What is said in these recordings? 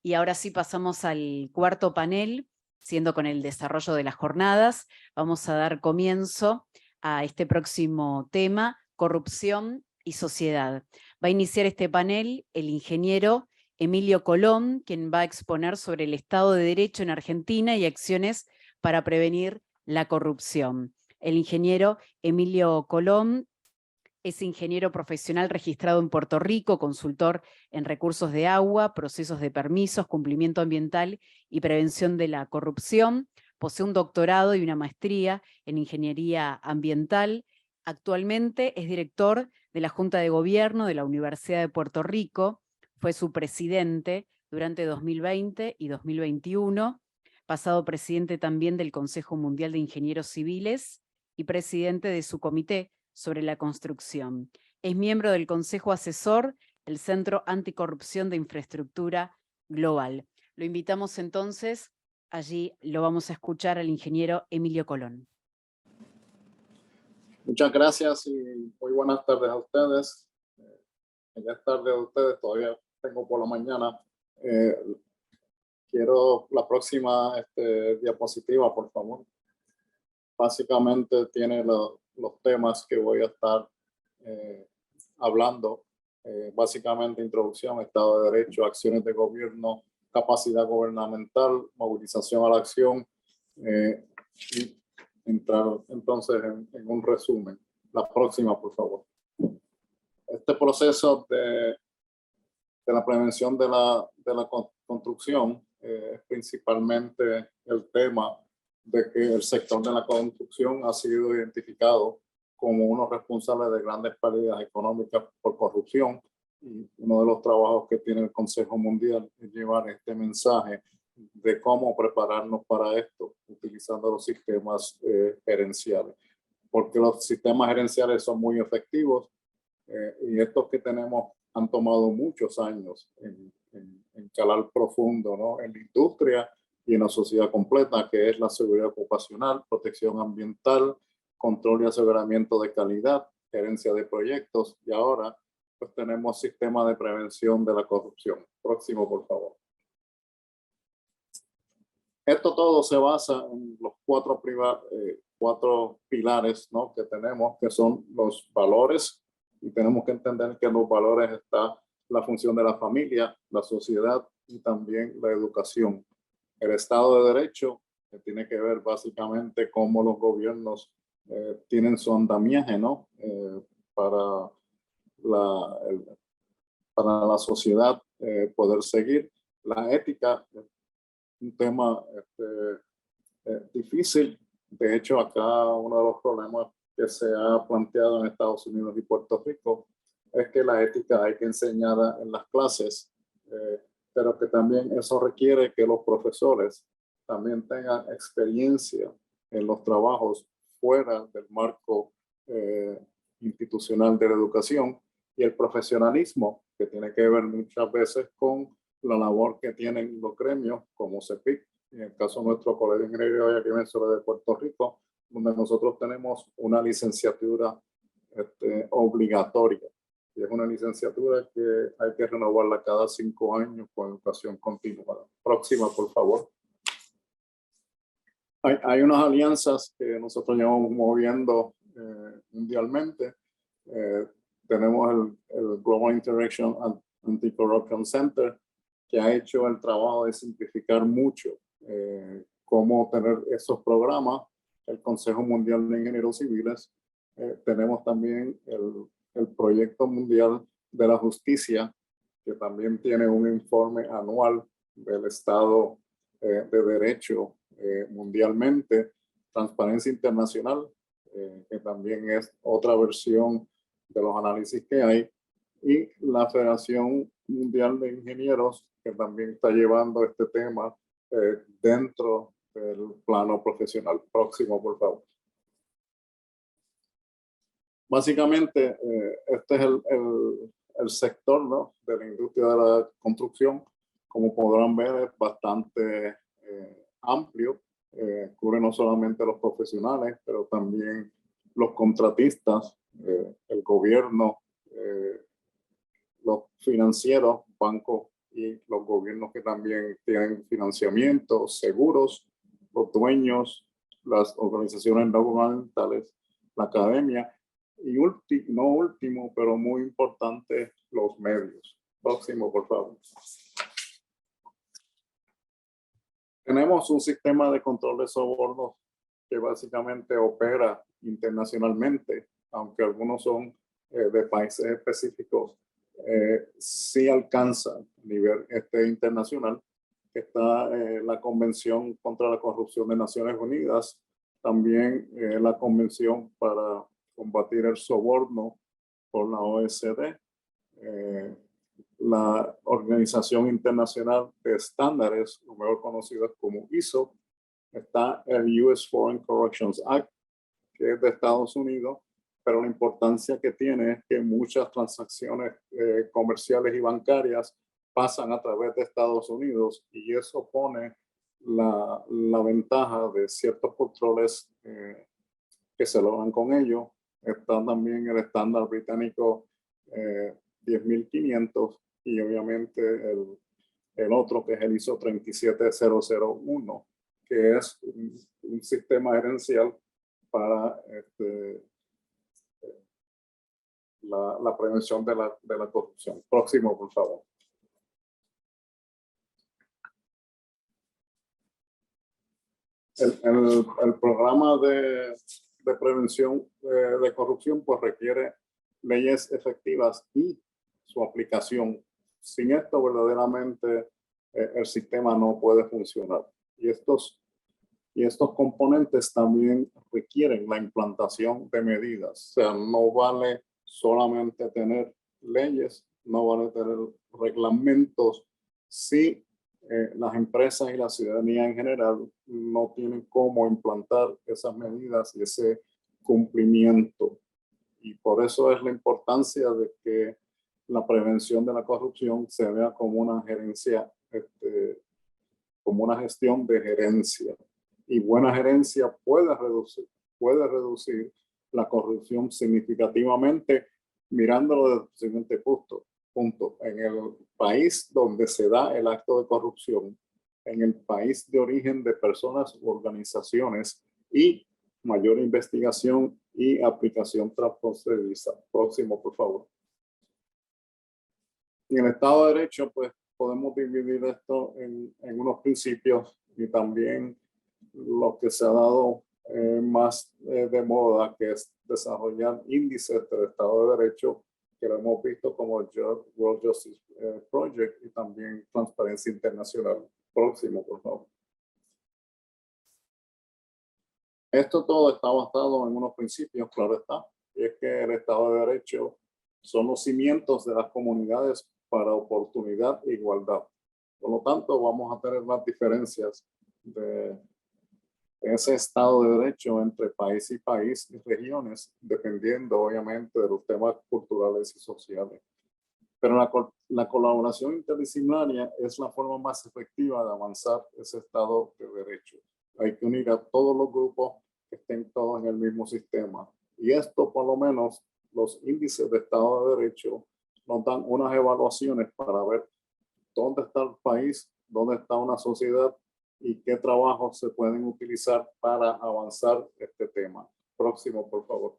Y ahora sí pasamos al cuarto panel, siendo con el desarrollo de las jornadas. Vamos a dar comienzo a este próximo tema, corrupción y sociedad. Va a iniciar este panel el ingeniero Emilio Colón, quien va a exponer sobre el Estado de Derecho en Argentina y acciones para prevenir la corrupción. El ingeniero Emilio Colón es ingeniero profesional registrado en Puerto Rico, consultor en recursos de agua, procesos de permisos, cumplimiento ambiental y prevención de la corrupción. Posee un doctorado y una maestría en ingeniería ambiental. Actualmente es director de la Junta de Gobierno de la Universidad de Puerto Rico. Fue su presidente durante 2020 y 2021. Pasado presidente también del Consejo Mundial de Ingenieros Civiles y presidente de su comité sobre la construcción. Es miembro del Consejo Asesor del Centro Anticorrupción de Infraestructura Global. Lo invitamos entonces, allí lo vamos a escuchar al ingeniero Emilio Colón. Muchas gracias y muy buenas tardes a ustedes. Ya es tarde a ustedes, todavía tengo por la mañana. Quiero la próxima diapositiva, por favor. Básicamente tiene los temas que voy a estar hablando. Básicamente introducción, Estado de Derecho, acciones de gobierno, capacidad gubernamental, movilización a la acción y entrar entonces en un resumen. La próxima, por favor. Este proceso de la prevención de la construcción es principalmente el tema de que el sector de la construcción ha sido identificado como uno responsable de grandes pérdidas económicas por corrupción, y uno de los trabajos que tiene el Consejo Mundial es llevar este mensaje de cómo prepararnos para esto utilizando los sistemas gerenciales, porque los sistemas gerenciales son muy efectivos y estos que tenemos han tomado muchos años en calar profundo, ¿no?, en la industria y en la sociedad completa, que es la seguridad ocupacional, protección ambiental, control y aseguramiento de calidad, gerencia de proyectos, y ahora pues tenemos sistema de prevención de la corrupción. Próximo, por favor. Esto todo se basa en los cuatro pilares, ¿no?, que tenemos, que son los valores, y tenemos que entender que en los valores está la función de la familia, la sociedad y también la educación. El Estado de Derecho, que tiene que ver básicamente cómo los gobiernos tienen su andamiaje, ¿no?, para la sociedad poder seguir. La ética, un tema difícil. De hecho, acá uno de los problemas que se ha planteado en Estados Unidos y Puerto Rico es que la ética hay que enseñarla en las clases, pero que también eso requiere que los profesores también tengan experiencia en los trabajos fuera del marco institucional de la educación, y el profesionalismo, que tiene que ver muchas veces con la labor que tienen los gremios como CEPIC, en el caso de nuestro Colegio de Ingeniería aquí de Puerto Rico, donde nosotros tenemos una licenciatura obligatoria, y es una licenciatura que hay que renovarla cada 5 años con educación continua. Próxima, por favor. Hay unas alianzas que nosotros llevamos moviendo mundialmente. Tenemos el Global Interaction Anti-Corruption Center, que ha hecho el trabajo de simplificar mucho cómo tener esos programas. El Consejo Mundial de Ingenieros Civiles. Tenemos también el Proyecto Mundial de la Justicia, que también tiene un informe anual del Estado de Derecho mundialmente. Transparencia Internacional, que también es otra versión de los análisis que hay, y la Federación Mundial de Ingenieros, que también está llevando este tema dentro del plano profesional. Próximo, por favor. Básicamente, este es el sector, ¿no?, de la industria de la construcción. Como podrán ver, es bastante amplio. Cubre no solamente los profesionales, pero también los contratistas, el gobierno, los financieros, bancos y los gobiernos que también tienen financiamiento, seguros, los dueños, las organizaciones no gubernamentales, la academia y no último, pero muy importante, los medios. Próximo, por favor. Tenemos un sistema de control de sobornos que básicamente opera internacionalmente, aunque algunos son de países específicos, sí alcanza a nivel internacional. Está la Convención contra la Corrupción de Naciones Unidas, también la Convención para combatir el soborno por la OECD, la Organización Internacional de Estándares, o mejor conocida como ISO, está el US Foreign Corruptions Act, que es de Estados Unidos, pero la importancia que tiene es que muchas transacciones comerciales y bancarias pasan a través de Estados Unidos y eso pone la ventaja de ciertos controles que se logran con ello. Está también el estándar británico 10.500 y obviamente el otro que es el ISO 37001, que es un sistema gerencial para la prevención de la corrupción. Próximo, por favor. El programa de prevención de corrupción pues requiere leyes efectivas y su aplicación. Sin esto, verdaderamente, el sistema no puede funcionar. Y estos componentes también requieren la implantación de medidas. O sea, no vale solamente tener leyes, no vale tener reglamentos si las empresas y la ciudadanía en general no tienen cómo implantar esas medidas y ese cumplimiento. Y por eso es la importancia de que la prevención de la corrupción se vea como una gerencia, como una gestión de gerencia. Y buena gerencia puede reducir la corrupción significativamente, mirándolo desde el siguiente punto. En el país donde se da el acto de corrupción, en el país de origen de personas u organizaciones y mayor investigación y aplicación transfronteriza. Próximo, por favor. Y en el Estado de Derecho, pues podemos dividir esto en unos principios y también lo que se ha dado más de moda, que es desarrollar índices del Estado de Derecho, que lo hemos visto como el World Justice Project y también Transparencia Internacional. Próximo, por favor. Esto todo está basado en unos principios, claro está, y es que el Estado de Derecho son los cimientos de las comunidades para oportunidad e igualdad. Por lo tanto, vamos a tener las diferencias de ese Estado de Derecho entre país y país y regiones, dependiendo obviamente de los temas culturales y sociales. Pero la colaboración interdisciplinaria es la forma más efectiva de avanzar ese Estado de Derecho. Hay que unir a todos los grupos que estén todos en el mismo sistema. Y esto, por lo menos, los índices de Estado de Derecho nos dan unas evaluaciones para ver dónde está el país, dónde está una sociedad y qué trabajos se pueden utilizar para avanzar este tema. Próximo, por favor.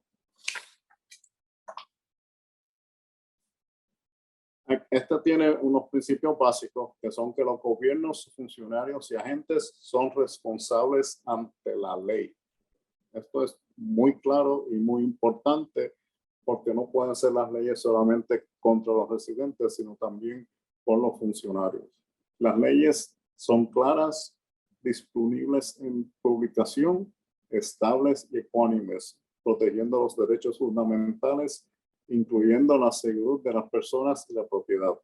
Este tiene unos principios básicos que son que los gobiernos, funcionarios y agentes son responsables ante la ley. Esto es muy claro y muy importante porque no pueden ser las leyes solamente contra los residentes, sino también con los funcionarios. Las leyes son claras, disponibles en publicación, estables y ecuánimes, protegiendo los derechos fundamentales, incluyendo la salud de las personas y la propiedad.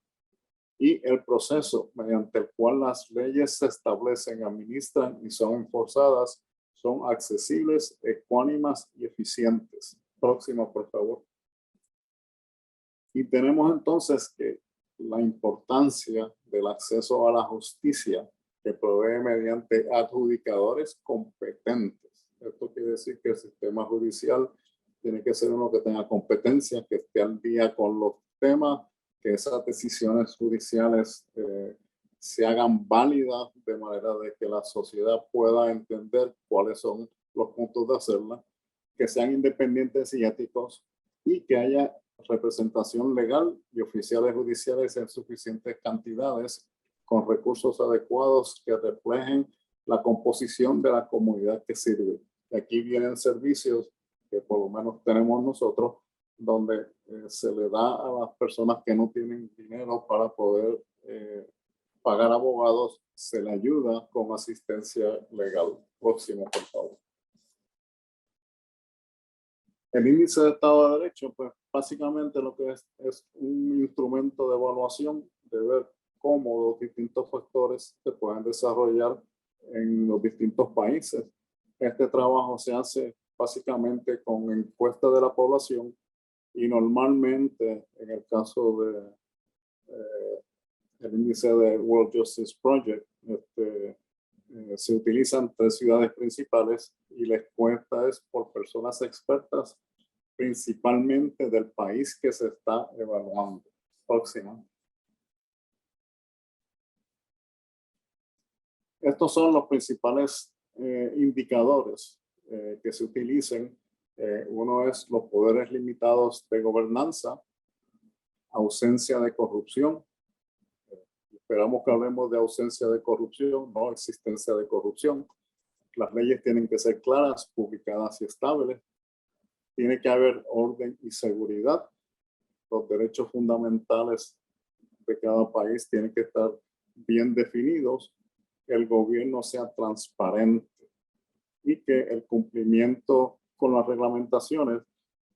Y el proceso mediante el cual las leyes se establecen, administran y son enforzadas son accesibles, ecuánimas y eficientes. Próximo, por favor. Y tenemos entonces que la importancia del acceso a la justicia que provee mediante adjudicadores competentes. Esto quiere decir que el sistema judicial tiene que ser uno que tenga competencia, que esté al día con los temas, que esas decisiones judiciales se hagan válidas de manera de que la sociedad pueda entender cuáles son los puntos de hacerla, que sean independientes y éticos y que haya representación legal y oficiales judiciales en suficientes cantidades con recursos adecuados que reflejen la composición de la comunidad que sirve. Y aquí vienen servicios que por lo menos tenemos nosotros, donde se le da a las personas que no tienen dinero para poder pagar abogados, se le ayuda con asistencia legal. Próximo, por favor. El índice de Estado de Derecho, pues básicamente lo que es un instrumento de evaluación de ver cómo los distintos factores se pueden desarrollar en los distintos países. Este trabajo se hace básicamente con encuestas de la población y normalmente en el caso de el índice de World Justice Project, se utilizan 3 ciudades principales y la encuesta es por personas expertas, principalmente del país que se está evaluando. Próximo. Estos son los principales indicadores que se utilizan. Uno es los poderes limitados de gobernanza, ausencia de corrupción. Esperamos que hablemos de ausencia de corrupción, no existencia de corrupción. Las leyes tienen que ser claras, publicadas y estables. Tiene que haber orden y seguridad. Los derechos fundamentales de cada país tienen que estar bien definidos. Que el gobierno sea transparente y que el cumplimiento con las reglamentaciones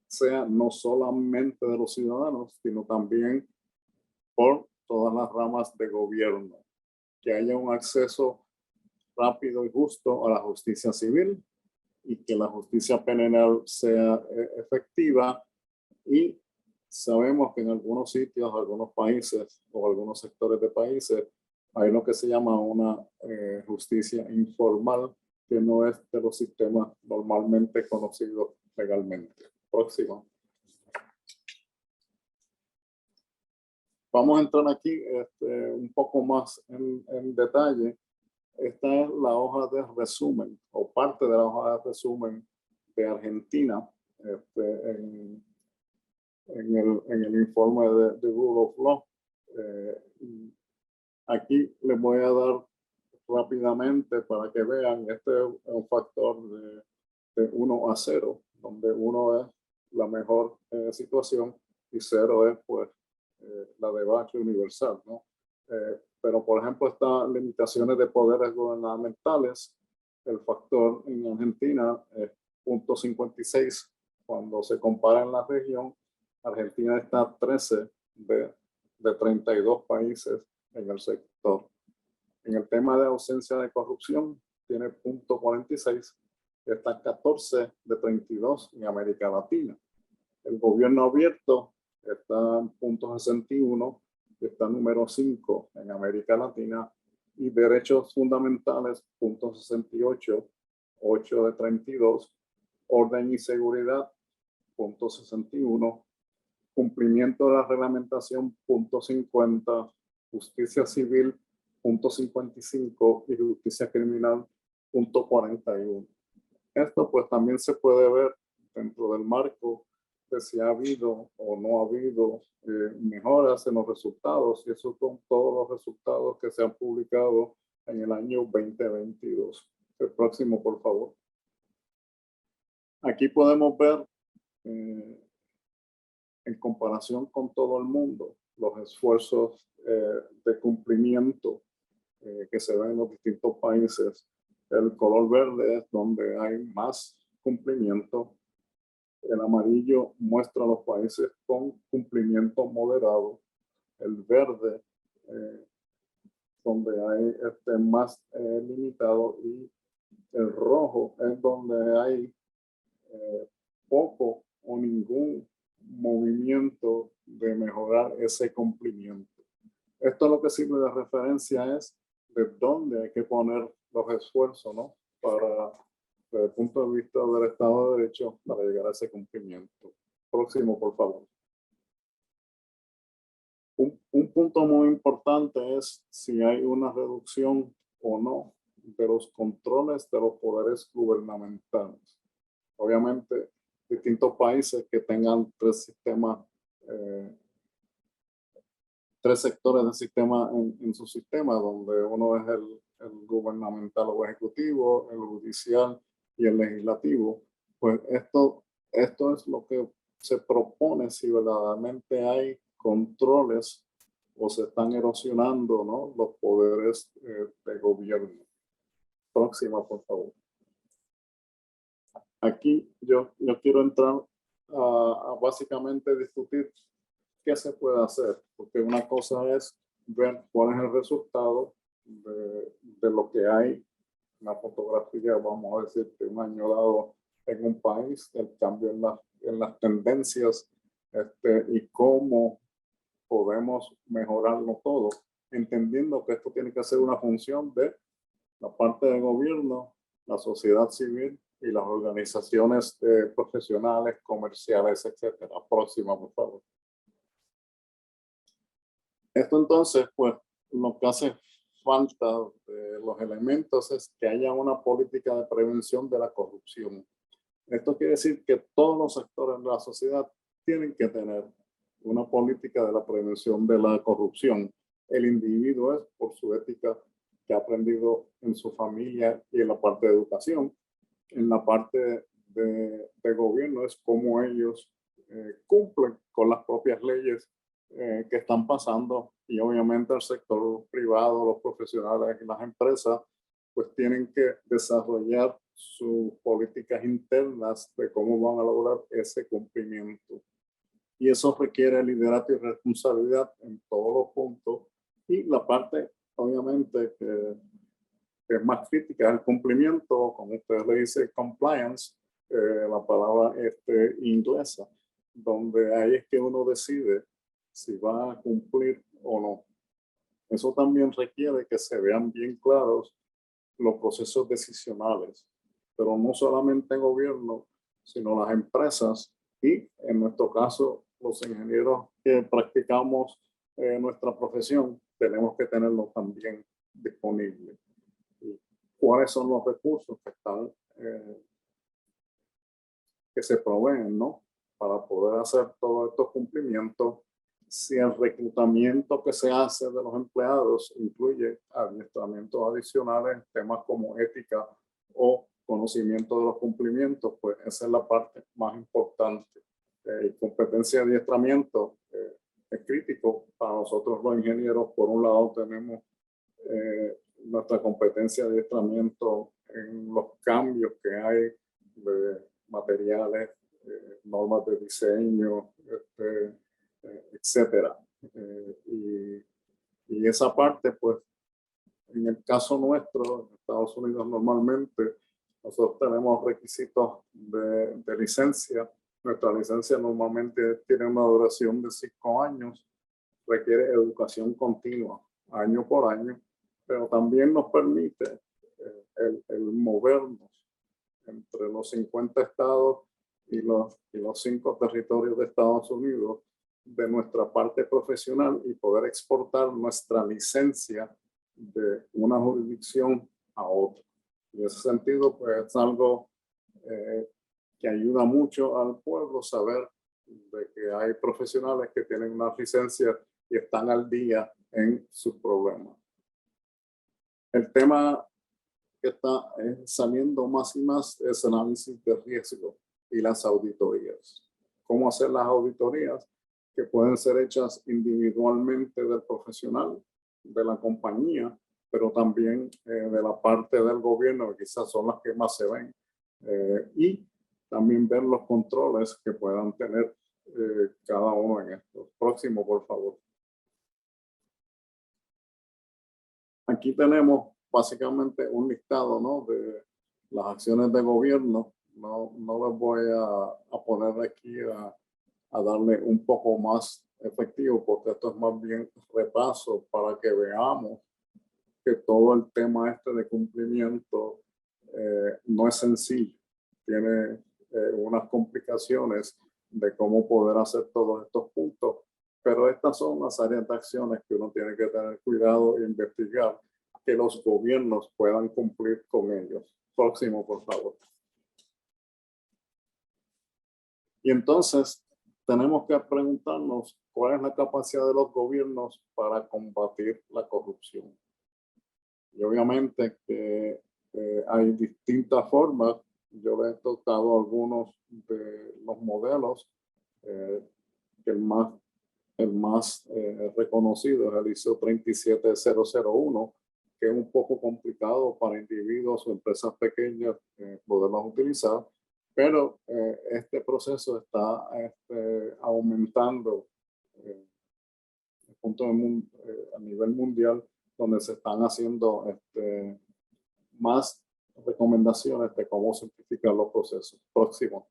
sea no solamente de los ciudadanos, sino también por todas las ramas de gobierno. Que haya un acceso rápido y justo a la justicia civil y que la justicia penal sea efectiva. Y sabemos que en algunos sitios, algunos países o algunos sectores de países hay lo que se llama una justicia informal, que no es de los sistemas normalmente conocidos legalmente. Próximo. Vamos a entrar aquí un poco más en detalle. Esta es la hoja de resumen o parte de la hoja de resumen de Argentina en el informe de Rule of Law. Aquí les voy a dar rápidamente para que vean, este es un factor de 1 a 0, donde 1 es la mejor situación y 0 es pues la debacle universal, ¿no? Pero por ejemplo, estas limitaciones de poderes gubernamentales, el factor en Argentina es 0.56. Cuando se compara en la región, Argentina está 13 de 32 países en el sector. En el tema de ausencia de corrupción, tiene 0.46, está 14 de 32 en América Latina. El gobierno abierto está en 0.61, está número 5 en América Latina, y derechos fundamentales, 0.68, 8 de 32, orden y seguridad, 0.61, cumplimiento de la reglamentación, 0.50, justicia civil, 0.55 y justicia criminal, 0.41. Esto pues también se puede ver dentro del marco de si ha habido o no ha habido mejoras en los resultados, y esos son todos los resultados que se han publicado en el año 2022. El próximo, por favor. Aquí podemos ver en comparación con todo el mundo los esfuerzos de cumplimiento que se ven en los distintos países. El color verde es donde hay más cumplimiento. El amarillo muestra los países con cumplimiento moderado. El verde, donde hay más limitado, y el rojo es donde hay poco o ningún movimiento de mejorar ese cumplimiento. Esto lo que sirve de referencia es de dónde hay que poner los esfuerzos, ¿no? Para, desde el punto de vista del Estado de Derecho, para llegar a ese cumplimiento. Próximo, por favor. Un punto muy importante es si hay una reducción o no de los controles de los poderes gubernamentales. Obviamente, distintos países que tengan tres sistemas, tres sectores del sistema en su sistema, donde uno es el gubernamental o ejecutivo, el judicial y el legislativo, pues esto es lo que se propone si verdaderamente hay controles o se están erosionando, ¿no?, los poderes de gobierno. Próxima, por favor. Aquí yo quiero entrar a básicamente discutir qué se puede hacer, porque una cosa es ver cuál es el resultado de lo que hay, una fotografía, vamos a decir, de un año dado en un país, el cambio en las tendencias y cómo podemos mejorarlo todo, entendiendo que esto tiene que ser una función de la parte del gobierno, la sociedad civil y las organizaciones profesionales, comerciales, etcétera. Próxima, por favor. Esto entonces, pues, lo que hace falta de los elementos es que haya una política de prevención de la corrupción. Esto quiere decir que todos los sectores de la sociedad tienen que tener una política de la prevención de la corrupción. El individuo es por su ética que ha aprendido en su familia y en la parte de educación. En la parte de gobierno es cómo ellos cumplen con las propias leyes que están pasando, y obviamente el sector privado, los profesionales y las empresas pues tienen que desarrollar sus políticas internas de cómo van a lograr ese cumplimiento. Y eso requiere liderazgo y responsabilidad en todos los puntos. Y la parte, obviamente, que es más crítica es el cumplimiento, como usted le dice, compliance, la palabra inglesa, donde ahí es que uno decide si va a cumplir o no. Eso también requiere que se vean bien claros los procesos decisionales, pero no solamente en gobierno, sino las empresas y, en nuestro caso, los ingenieros que practicamos nuestra profesión, tenemos que tenerlo también disponible. ¿Y cuáles son los recursos que están que se proveen, ¿no?, para poder hacer todos estos cumplimientos? Si el reclutamiento que se hace de los empleados incluye adiestramientos adicionales, temas como ética o conocimiento de los cumplimientos, pues esa es la parte más importante. Competencia de adiestramiento es crítico para nosotros los ingenieros. Por un lado tenemos nuestra competencia de adiestramiento en los cambios que hay de materiales, normas de diseño, etcétera. Y esa parte, pues, en el caso nuestro, en Estados Unidos normalmente, nosotros tenemos requisitos de licencia. Nuestra licencia normalmente tiene una duración de 5 años, requiere educación continua, año por año, pero también nos permite el movernos entre los 50 estados y los 5 territorios de Estados Unidos de nuestra parte profesional y poder exportar nuestra licencia de una jurisdicción a otra. En ese sentido, pues es algo que ayuda mucho al pueblo saber de que hay profesionales que tienen una licencia y están al día en sus problemas. El tema que está saliendo más y más es el análisis de riesgo y las auditorías. ¿Cómo hacer las auditorías? Que pueden ser hechas individualmente del profesional, de la compañía, pero también de la parte del gobierno, que quizás son las que más se ven, y también ver los controles que puedan tener cada uno en esto. Próximo, por favor. Aquí tenemos básicamente un listado, ¿no?, de las acciones de gobierno. No les voy a poner aquí a darle un poco más efectivo, porque esto es más bien repaso para que veamos que todo el tema de cumplimiento no es sencillo. Tiene unas complicaciones de cómo poder hacer todos estos puntos, Pero estas son las áreas de acciones que uno tiene que tener cuidado e investigar que los gobiernos puedan cumplir con ellos. Próximo, por favor. Y entonces tenemos que preguntarnos cuál es la capacidad de los gobiernos para combatir la corrupción. Y obviamente que hay distintas formas. Yo le he tocado algunos de los modelos. El más reconocido es el ISO 37001, que es un poco complicado para individuos o empresas pequeñas poderlos utilizar, pero este proceso está aumentando a nivel mundial, donde se están haciendo más recomendaciones de cómo simplificar los procesos. Próximo.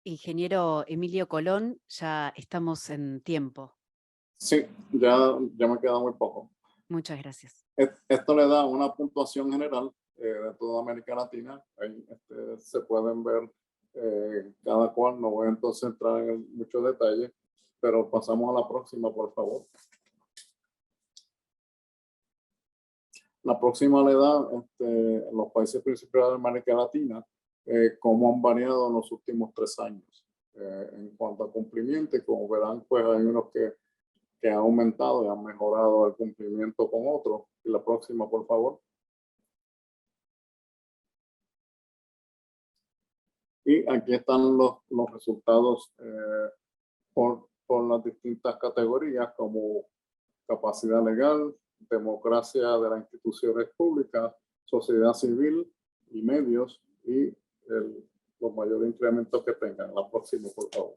Ingeniero Emilio Colón, ya estamos en tiempo. Sí, ya me queda muy poco. Muchas gracias. Esto le da una puntuación general de toda América Latina. Ahí se pueden ver cada cual. No voy entonces a entrar en muchos detalles, pero pasamos a la próxima, por favor. La próxima le da los países principales de América Latina, cómo han variado en los últimos 3 años. En cuanto a cumplimiento, y como verán, pues hay unos que han aumentado y han mejorado el cumplimiento con otros. Y la próxima, por favor. Y aquí están los resultados por las distintas categorías, como capacidad legal, democracia de las instituciones públicas, sociedad civil y medios, y los mayores incrementos que tengan. La próxima, por favor.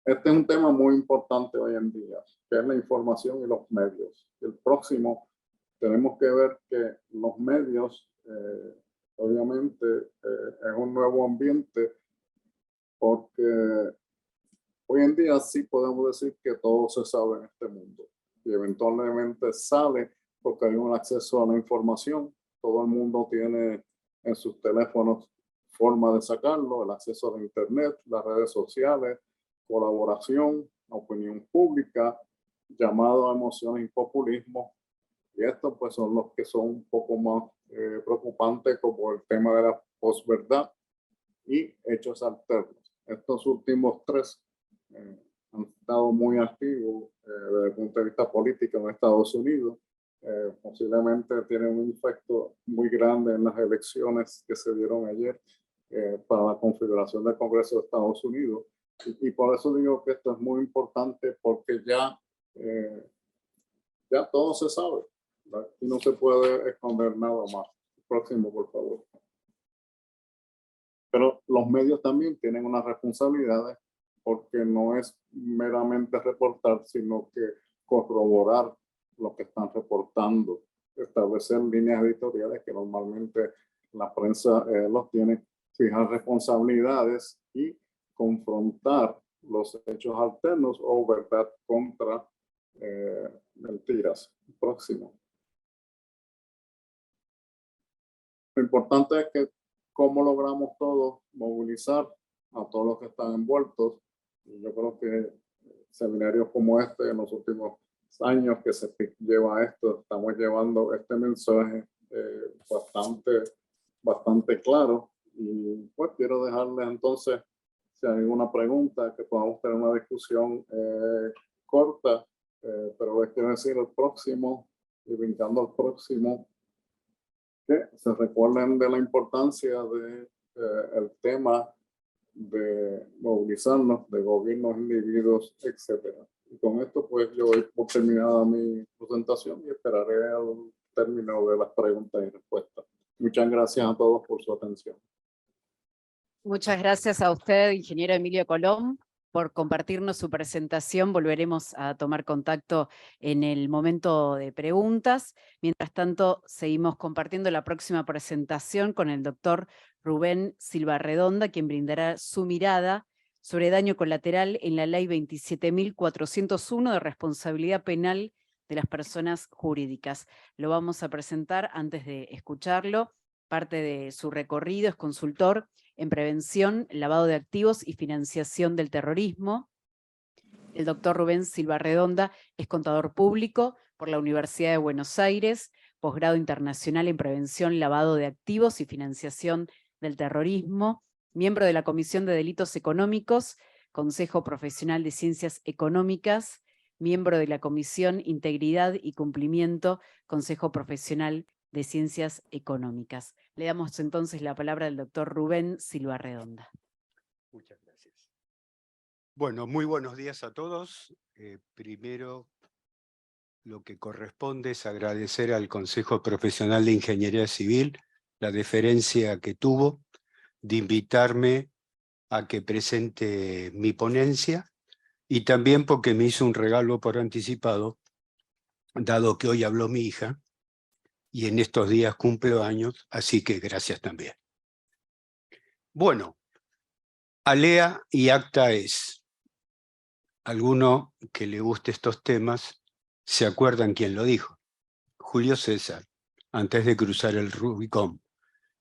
Este es un tema muy importante hoy en día, que es la información y los medios. El próximo, tenemos que ver que los medios, obviamente, es un nuevo ambiente, porque hoy en día sí podemos decir que todo se sabe en este mundo. Y eventualmente sale porque hay un acceso a la información. Todo el mundo tiene en sus teléfonos forma de sacarlo, el acceso a la internet, las redes sociales, colaboración, opinión pública, llamado a emociones y populismo. Y estos pues son los que son un poco más preocupantes, como el tema de la posverdad y hechos alternos. Estos últimos 3 han estado muy activos desde el punto de vista político en Estados Unidos. Posiblemente tienen un efecto muy grande en las elecciones que se dieron ayer para la configuración del Congreso de Estados Unidos. Y por eso digo que esto es muy importante, porque ya todo se sabe, ¿verdad? Y no se puede esconder nada más. Próximo, por favor. Pero los medios también tienen unas responsabilidades, porque no es meramente reportar, sino que corroborar lo que están reportando, establecer líneas editoriales que normalmente la prensa los tiene, fijar responsabilidades y confrontar los hechos alternos o verdad contra mentiras. Próximo. Lo importante es que cómo logramos todos movilizar a todos los que están envueltos. Y yo creo que seminarios como este en los últimos años que se lleva esto, estamos llevando este mensaje bastante claro. Y pues quiero dejarles entonces, si hay alguna pregunta, que podamos tener una discusión corta, pero les quiero decir el próximo, y brincando al próximo, que se recuerden de la importancia de el tema de movilizarnos, de gobiernos, individuos, etcétera. Y con esto pues yo doy por terminada mi presentación y esperaré al término de las preguntas y respuestas. Muchas gracias a todos por su atención. Muchas gracias a usted, ingeniero Emilio Colón, por compartirnos su presentación. Volveremos a tomar contacto en el momento de preguntas. Mientras tanto, seguimos compartiendo la próxima presentación con el doctor Rubén Silva Redonda, quien brindará su mirada sobre daño colateral en la Ley 27.401 de responsabilidad penal de las personas jurídicas. Lo vamos a presentar antes de escucharlo. Parte de su recorrido es consultor en prevención, lavado de activos y financiación del terrorismo. El doctor Rubén Silva Redonda es contador público por la Universidad de Buenos Aires, posgrado internacional en prevención, lavado de activos y financiación del terrorismo, miembro de la Comisión de Delitos Económicos, Consejo Profesional de Ciencias Económicas, miembro de la Comisión Integridad y Cumplimiento, Consejo Profesional de Ciencias Económicas. Le damos entonces la palabra al doctor Rubén Silva Redonda. Muchas gracias. Bueno, muy buenos días a todos. Primero, lo que corresponde es agradecer al Consejo Profesional de Ingeniería Civil la deferencia que tuvo de invitarme a que presente mi ponencia y también porque me hizo un regalo por anticipado, dado que hoy habló mi hija y en estos días cumplo años, así que gracias también. Bueno, ALEA y ACTA es. Alguno que le guste estos temas, ¿se acuerdan quién lo dijo? Julio César, antes de cruzar el Rubicón.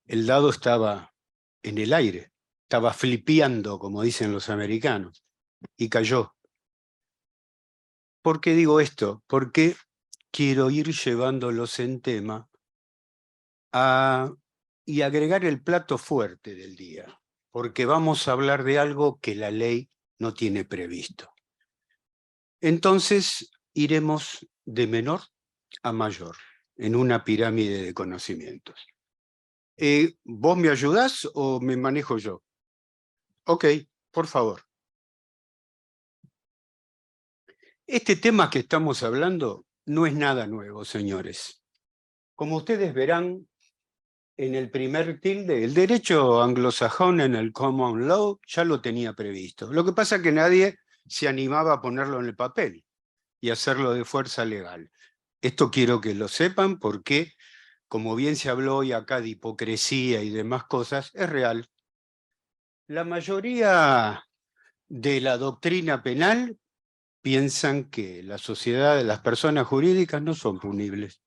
El dado estaba en el aire, estaba flipeando, como dicen los americanos, y cayó. ¿Por qué digo esto? Porque quiero ir llevándolos en tema y agregar el plato fuerte del día, porque vamos a hablar de algo que la ley no tiene previsto. Entonces iremos de menor a mayor en una pirámide de conocimientos. ¿Vos me ayudás o me manejo yo? Ok, por favor. Este tema que estamos hablando no es nada nuevo, señores. Como ustedes verán en el primer tilde, el derecho anglosajón en el common law ya lo tenía previsto. Lo que pasa es que nadie se animaba a ponerlo en el papel y hacerlo de fuerza legal. Esto quiero que lo sepan porque, como bien se habló hoy acá de hipocresía y demás cosas, es real. La mayoría de la doctrina penal piensan que la sociedad de las personas jurídicas no son punibles.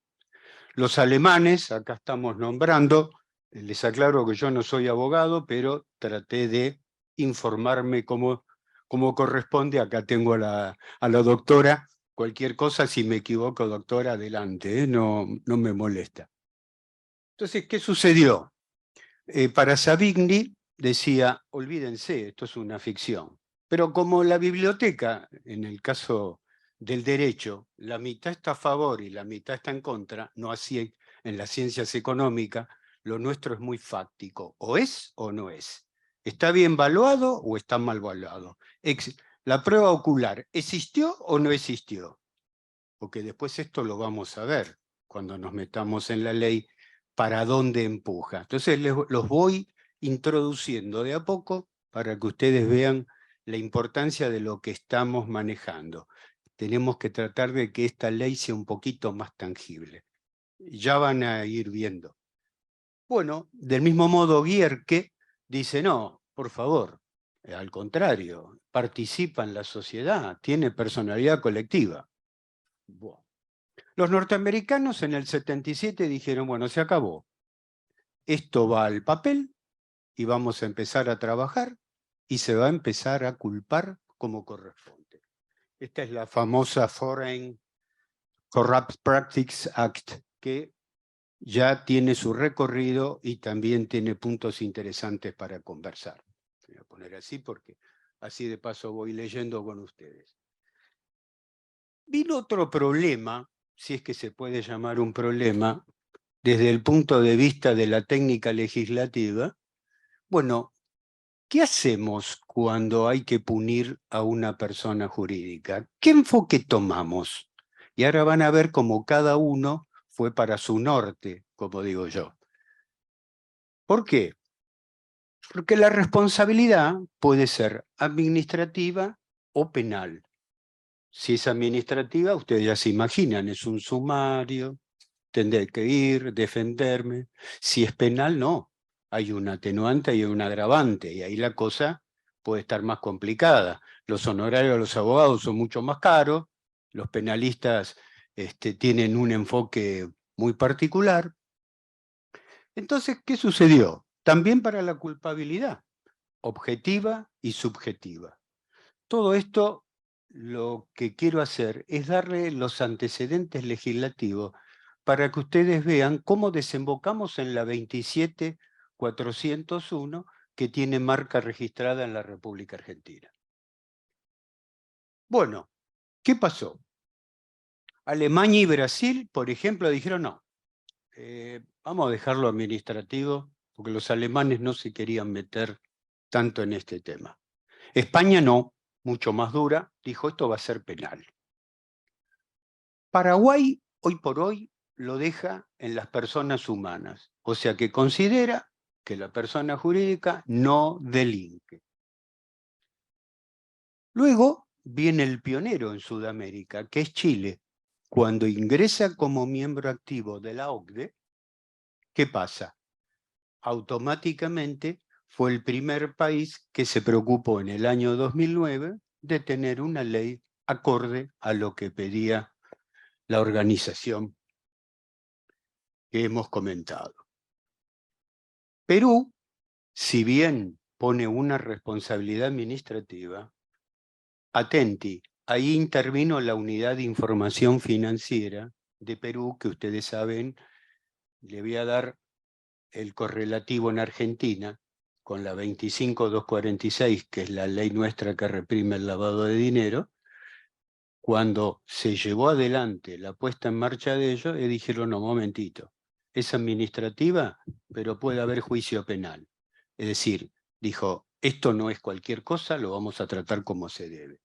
Los alemanes, acá estamos nombrando, les aclaro que yo no soy abogado, pero traté de informarme como corresponde. Acá tengo a la doctora. Cualquier cosa, si me equivoco, doctora, adelante, no me molesta. Entonces, ¿qué sucedió? Para Savigny decía, olvídense, esto es una ficción. Pero como la biblioteca, en el caso del derecho, la mitad está a favor y la mitad está en contra, no así en las ciencias económicas, lo nuestro es muy fáctico, o es o no es. ¿Está bien valuado o está mal valuado? La prueba ocular, ¿existió o no existió? Porque después esto lo vamos a ver cuando nos metamos en la ley, para dónde empuja. Entonces los voy introduciendo de a poco para que ustedes vean la importancia de lo que estamos manejando. Tenemos que tratar de que esta ley sea un poquito más tangible. Ya van a ir viendo. Bueno, del mismo modo Gierke dice, no, por favor, al contrario, participa en la sociedad, tiene personalidad colectiva. Bueno. Los norteamericanos en el 77 dijeron, bueno, se acabó. Esto va al papel y vamos a empezar a trabajar y se va a empezar a culpar como corresponde. Esta es la famosa Foreign Corrupt Practices Act, que ya tiene su recorrido y también tiene puntos interesantes para conversar. Voy a poner así porque así de paso voy leyendo con ustedes. Vino otro problema, si es que se puede llamar un problema, desde el punto de vista de la técnica legislativa. Bueno, ¿qué hacemos cuando hay que punir a una persona jurídica? ¿Qué enfoque tomamos? Y ahora van a ver cómo cada uno fue para su norte, como digo yo. ¿Por qué? Porque la responsabilidad puede ser administrativa o penal. Si es administrativa, ustedes ya se imaginan, es un sumario, tendré que ir, defenderme. Si es penal, no. Hay un atenuante y un agravante, y ahí la cosa puede estar más complicada. Los honorarios de los abogados son mucho más caros, los penalistas tienen un enfoque muy particular. Entonces, ¿qué sucedió? También para la culpabilidad, objetiva y subjetiva. Todo esto lo que quiero hacer es darle los antecedentes legislativos para que ustedes vean cómo desembocamos en la 27401 que tiene marca registrada en la República Argentina. Bueno, ¿qué pasó? Alemania y Brasil, por ejemplo, dijeron no, vamos a dejarlo administrativo porque los alemanes no se querían meter tanto en este tema. España no, mucho más dura, dijo esto va a ser penal. Paraguay, hoy por hoy, lo deja en las personas humanas, o sea que considera que la persona jurídica no delinque. Luego viene el pionero en Sudamérica, que es Chile. Cuando ingresa como miembro activo de la OCDE, ¿qué pasa? Automáticamente fue el primer país que se preocupó en el año 2009 de tener una ley acorde a lo que pedía la organización que hemos comentado. Perú, si bien pone una responsabilidad administrativa, atenti, ahí intervino la Unidad de Información Financiera de Perú, que ustedes saben, le voy a dar el correlativo en Argentina, con la 25246, que es la ley nuestra que reprime el lavado de dinero. Cuando se llevó adelante la puesta en marcha de ello, dijeron, no, momentito, es administrativa, pero puede haber juicio penal. Es decir, dijo, esto no es cualquier cosa, lo vamos a tratar como se debe.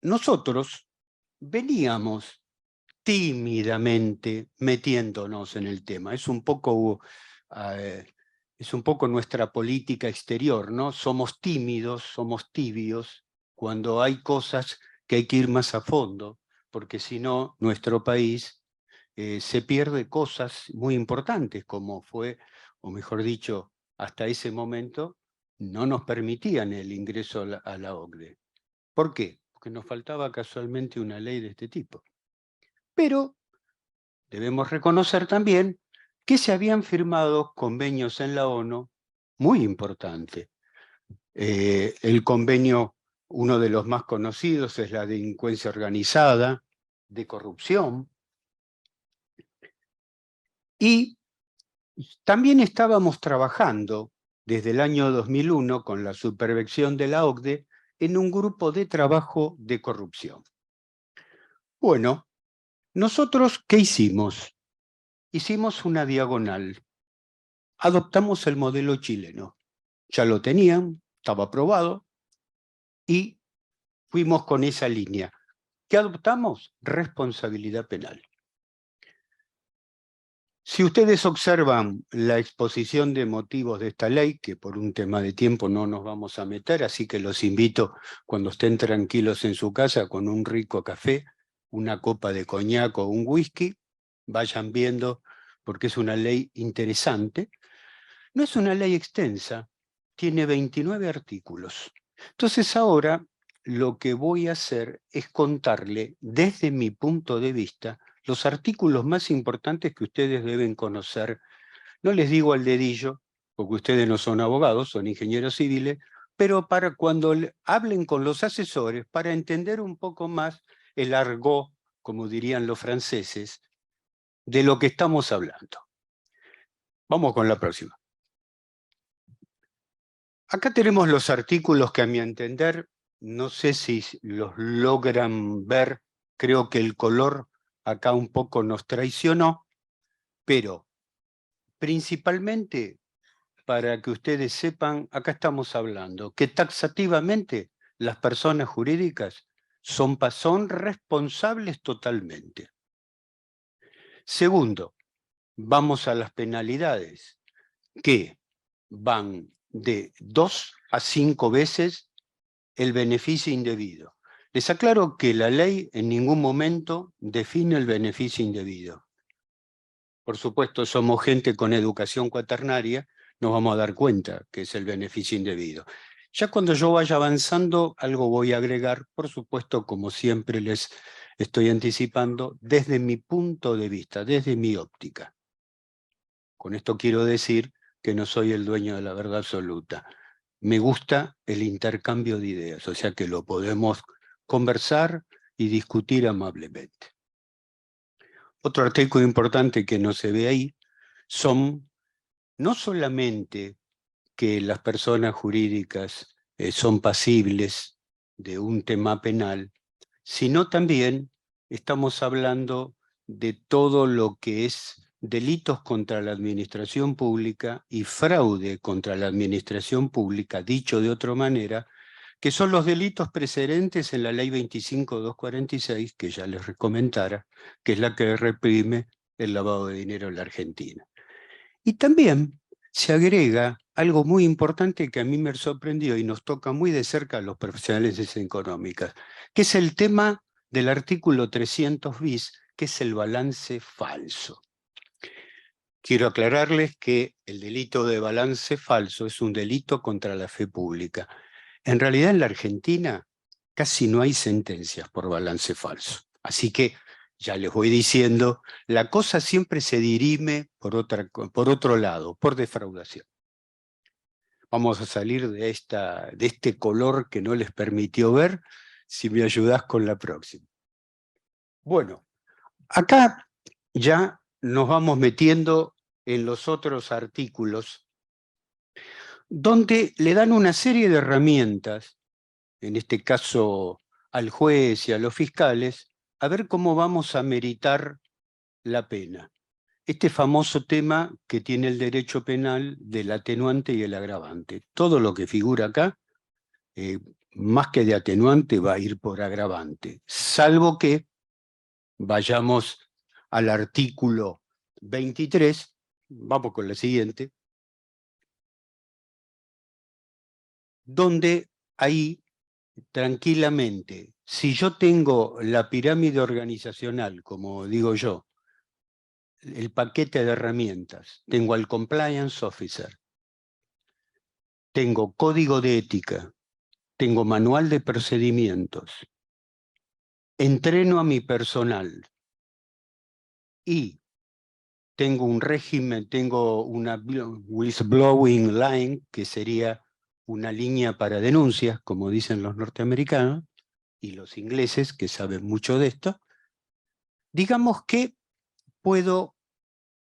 Nosotros veníamos tímidamente metiéndonos en el tema. Es un poco nuestra política exterior, ¿no? Somos tímidos, somos tibios, cuando hay cosas que hay que ir más a fondo, porque si no, nuestro país se pierde cosas muy importantes, como fue, o mejor dicho, hasta ese momento, no nos permitían el ingreso a la OCDE. ¿Por qué? Porque nos faltaba casualmente una ley de este tipo. Pero debemos reconocer también que se habían firmado convenios en la ONU muy importantes. El convenio, uno de los más conocidos, es la delincuencia organizada, de corrupción. Y también estábamos trabajando desde el año 2001 con la supervisión de la OCDE en un grupo de trabajo de corrupción. Bueno, nosotros, ¿qué hicimos? Hicimos una diagonal. Adoptamos el modelo chileno. Ya lo tenían, estaba aprobado, y fuimos con esa línea. ¿Qué adoptamos? Responsabilidad penal. Si ustedes observan la exposición de motivos de esta ley, que por un tema de tiempo no nos vamos a meter, así que los invito cuando estén tranquilos en su casa con un rico café, una copa de coñac o un whisky, vayan viendo porque es una ley interesante. No es una ley extensa, tiene 29 artículos. Entonces ahora lo que voy a hacer es contarle desde mi punto de vista los artículos más importantes que ustedes deben conocer. No les digo al dedillo, porque ustedes no son abogados, son ingenieros civiles, pero para cuando hablen con los asesores, para entender un poco más el argot, como dirían los franceses, de lo que estamos hablando. Vamos con la próxima. Acá tenemos los artículos que a mi entender, no sé si los logran ver, creo que el color acá un poco nos traicionó, pero principalmente para que ustedes sepan, acá estamos hablando que taxativamente las personas jurídicas son responsables totalmente. Segundo, vamos a las penalidades, que van de 2 a 5 veces el beneficio indebido. Les aclaro que la ley en ningún momento define el beneficio indebido. Por supuesto, somos gente con educación cuaternaria, nos vamos a dar cuenta que es el beneficio indebido. Ya cuando yo vaya avanzando, algo voy a agregar, por supuesto, como siempre les estoy anticipando, desde mi punto de vista, desde mi óptica. Con esto quiero decir que no soy el dueño de la verdad absoluta. me gusta el intercambio de ideas, o sea que lo podemos conversar y discutir amablemente. Otro artículo importante que no se ve ahí son no solamente que las personas jurídicas son pasibles de un tema penal, sino también estamos hablando de todo lo que es delitos contra la administración pública y fraude contra la administración pública, dicho de otra manera, que son los delitos precedentes en la ley 25.246, que ya les comentara, que es la que reprime el lavado de dinero en la Argentina. Y también se agrega algo muy importante que a mí me sorprendió y nos toca muy de cerca a los profesionales de ciencias económicas, que es el tema del artículo 300 bis, que es el balance falso. Quiero aclararles que el delito de balance falso es un delito contra la fe pública. En realidad en la Argentina casi no hay sentencias por balance falso. Así que ya les voy diciendo, la cosa siempre se dirime por otro lado, por defraudación. Vamos a salir de este color que no les permitió ver, si me ayudás con la próxima. Bueno, acá ya nos vamos metiendo en los otros artículos, donde le dan una serie de herramientas, en este caso al juez y a los fiscales, a ver cómo vamos a meritar la pena. Este famoso tema que tiene el derecho penal del atenuante y el agravante. Todo lo que figura acá, más que de atenuante, va a ir por agravante, salvo que vayamos al artículo 23, vamos con la siguiente, donde ahí tranquilamente, si yo tengo la pirámide organizacional, como digo yo, el paquete de herramientas, tengo al compliance officer, tengo código de ética, tengo manual de procedimientos, entreno a mi personal y tengo un régimen, tengo una whistleblowing line, que sería una línea para denuncias, como dicen los norteamericanos, y los ingleses, que saben mucho de esto. Digamos que puedo,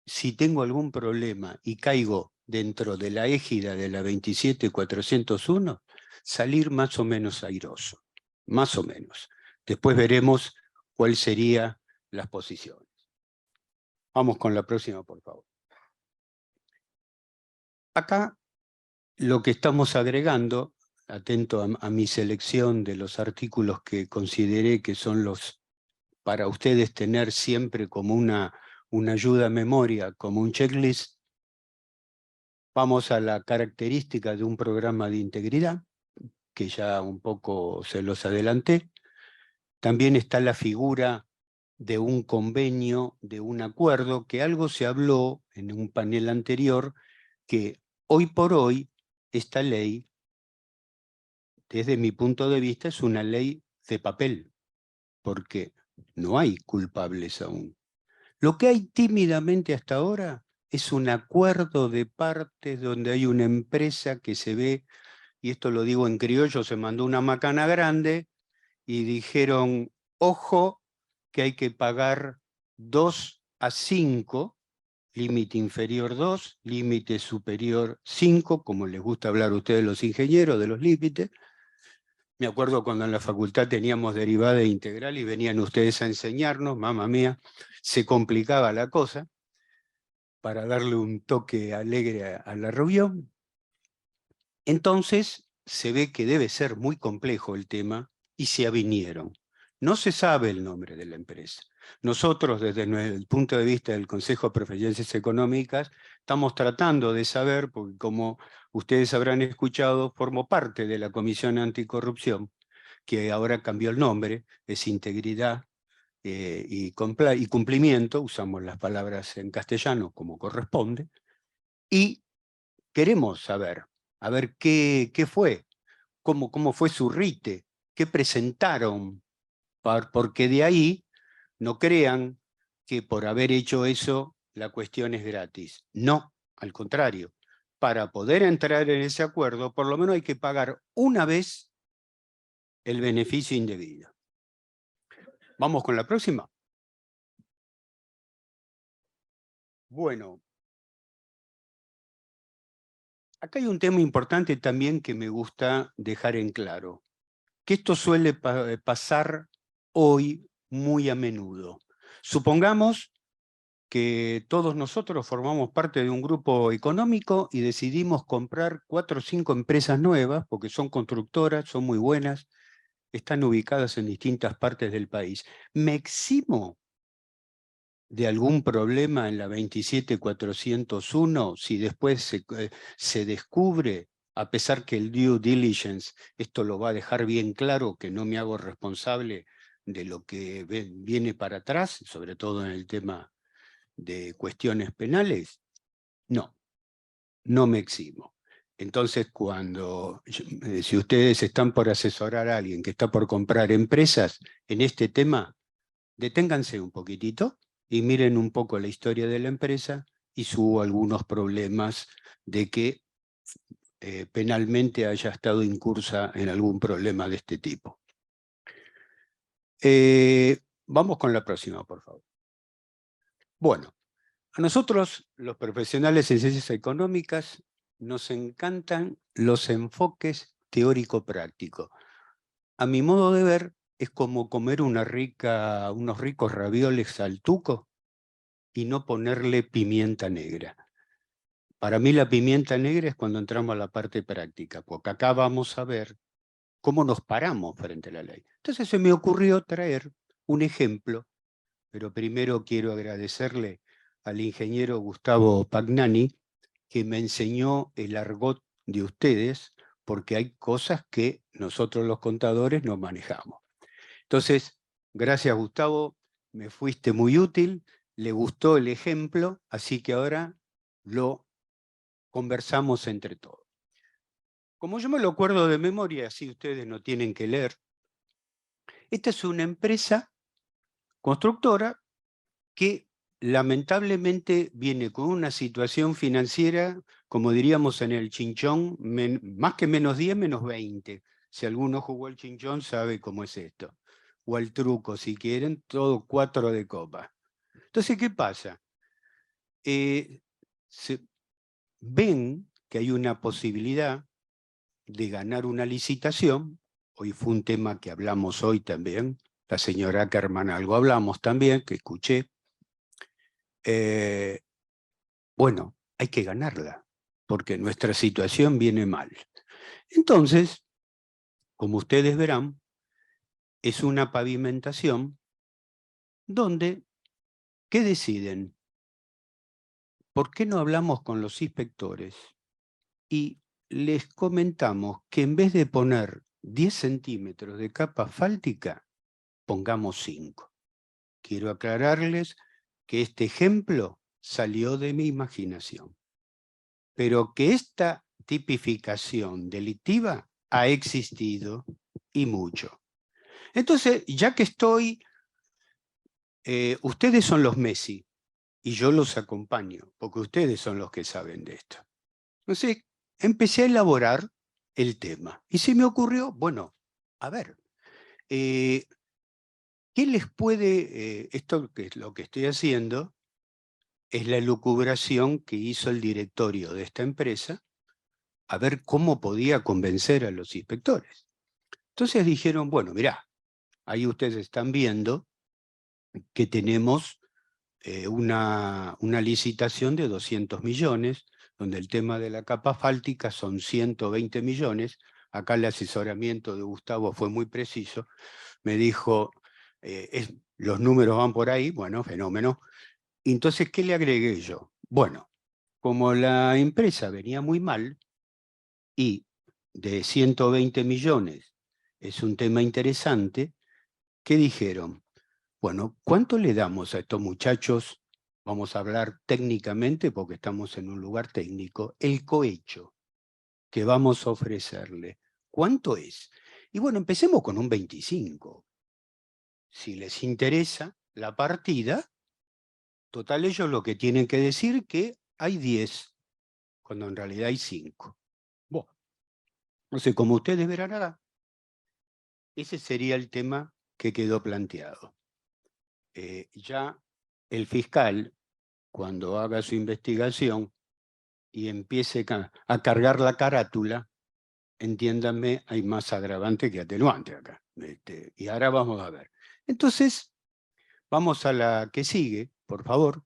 si tengo algún problema y caigo dentro de la égida de la 27401, salir más o menos airoso, más o menos. Después veremos cuál serían las posiciones. Vamos con la próxima, por favor. Acá lo que estamos agregando, atento a mi selección de los artículos que consideré que son los para ustedes tener siempre como una ayuda a memoria, como un checklist, vamos a la característica de un programa de integridad, que ya un poco se los adelanté. También está la figura de un convenio, de un acuerdo, que algo se habló en un panel anterior, que hoy por hoy esta ley, desde mi punto de vista, es una ley de papel, porque no hay culpables aún. Lo que hay tímidamente hasta ahora es un acuerdo de partes donde hay una empresa que se ve, y esto lo digo en criollo, se mandó una macana grande y dijeron, ojo, que hay que pagar 2 a 5, límite inferior 2, límite superior 5, como les gusta hablar a ustedes los ingenieros de los límites. Me acuerdo cuando en la facultad teníamos derivada e integral y venían ustedes a enseñarnos, mamá mía, se complicaba la cosa, para darle un toque alegre a la reunión. Entonces se ve que debe ser muy complejo el tema y se avinieron. No se sabe el nombre de la empresa. Nosotros, desde el punto de vista del Consejo de Profesiones Económicas, estamos tratando de saber, porque como ustedes habrán escuchado, formo parte de la Comisión Anticorrupción, que ahora cambió el nombre, es Integridad y Cumplimiento, usamos las palabras en castellano como corresponde, y queremos saber, a ver qué fue, cómo fue su rite, qué presentaron, porque de ahí no crean que por haber hecho eso la cuestión es gratis. No, al contrario, para poder entrar en ese acuerdo, por lo menos hay que pagar una vez el beneficio indebido. ¿Vamos con la próxima? Bueno, acá hay un tema importante también que me gusta dejar en claro, que esto suele pasar hoy muy a menudo. Supongamos que todos nosotros formamos parte de un grupo económico y decidimos comprar 4 o 5 empresas nuevas, porque son constructoras, son muy buenas, están ubicadas en distintas partes del país. ¿Me eximo de algún problema en la 27401 si después se descubre, a pesar que el due diligence, esto lo va a dejar bien claro, que no me hago responsable de lo que viene para atrás, sobre todo en el tema de cuestiones penales? No, no me eximo. Entonces, si ustedes están por asesorar a alguien que está por comprar empresas en este tema, deténganse un poquitito y miren un poco la historia de la empresa y si hubo algunos problemas de que penalmente haya estado incursa en algún problema de este tipo. Vamos con la próxima, por favor. Bueno, a nosotros, los profesionales en ciencias económicas, nos encantan los enfoques teórico-prácticos. A mi modo de ver, es como comer unos ricos ravioles al tuco y no ponerle pimienta negra. Para mí la pimienta negra es cuando entramos a la parte práctica, porque acá vamos a ver cómo nos paramos frente a la ley. Entonces se me ocurrió traer un ejemplo, pero primero quiero agradecerle al ingeniero Gustavo Pagnani, que me enseñó el argot de ustedes, porque hay cosas que nosotros los contadores no manejamos. Entonces, gracias Gustavo, me fuiste muy útil, le gustó el ejemplo, así que ahora lo conversamos entre todos. Como yo me lo acuerdo de memoria, así ustedes no tienen que leer, esta es una empresa constructora que lamentablemente viene con una situación financiera, como diríamos en el chinchón, más que -10, -20. Si alguno jugó al chinchón sabe cómo es esto. O al truco, si quieren, todo 4 de copa. Entonces, ¿qué pasa? Ven que hay una posibilidad de ganar una licitación. Hoy fue un tema que hablamos hoy también. La señora Ackerman algo hablamos también, que escuché. Bueno, hay que ganarla, porque nuestra situación viene mal. Entonces, como ustedes verán, es una pavimentación donde, ¿qué deciden? ¿Por qué no hablamos con los inspectores y les comentamos que en vez de poner 10 centímetros de capa asfáltica, pongamos 5? Quiero aclararles que este ejemplo salió de mi imaginación, pero que esta tipificación delictiva ha existido y mucho. Entonces, ya que estoy, ustedes son los Messi y yo los acompaño, porque ustedes son los que saben de esto. Entonces, empecé a elaborar el tema y se me ocurrió, bueno, a ver, ¿qué les puede, esto que es lo que estoy haciendo, es la elucubración que hizo el directorio de esta empresa, a ver cómo podía convencer a los inspectores. Entonces dijeron, bueno, mirá, ahí ustedes están viendo que tenemos una licitación de 200 millones, donde el tema de la capa asfáltica son 120 millones. Acá el asesoramiento de Gustavo fue muy preciso. Me dijo, los números van por ahí, bueno, fenómeno. Entonces, ¿qué le agregué yo? Bueno, como la empresa venía muy mal y de 120 millones es un tema interesante, ¿qué dijeron? Bueno, ¿cuánto le damos a estos muchachos? Vamos a hablar técnicamente porque estamos en un lugar técnico. El cohecho que vamos a ofrecerle, ¿cuánto es? Y bueno, empecemos con un 25. Si les interesa la partida, total ellos lo que tienen que decir que hay 10. cuando en realidad hay 5. Bueno, no sé, como ustedes verán acá, ese sería el tema que quedó planteado. Ya el fiscal, cuando haga su investigación y empiece a cargar la carátula, entiéndanme, hay más agravante que atenuante acá. Y ahora vamos a ver. Entonces, vamos a la que sigue, por favor.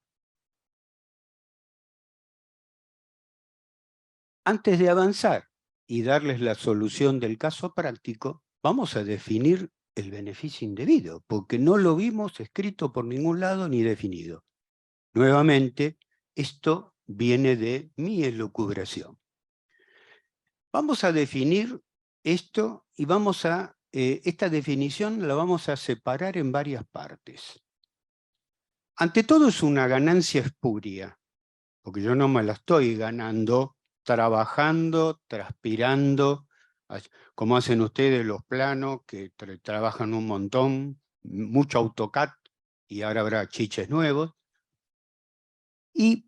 Antes de avanzar y darles la solución del caso práctico, vamos a definir el beneficio indebido, porque no lo vimos escrito por ningún lado ni definido. Nuevamente, esto viene de mi elucubración. Vamos a definir esto y vamos a, esta definición la vamos a separar en varias partes. Ante todo es una ganancia espuria, porque yo no me la estoy ganando trabajando, transpirando, como hacen ustedes los planos, que trabajan un montón, mucho AutoCAD, y ahora habrá chiches nuevos. Y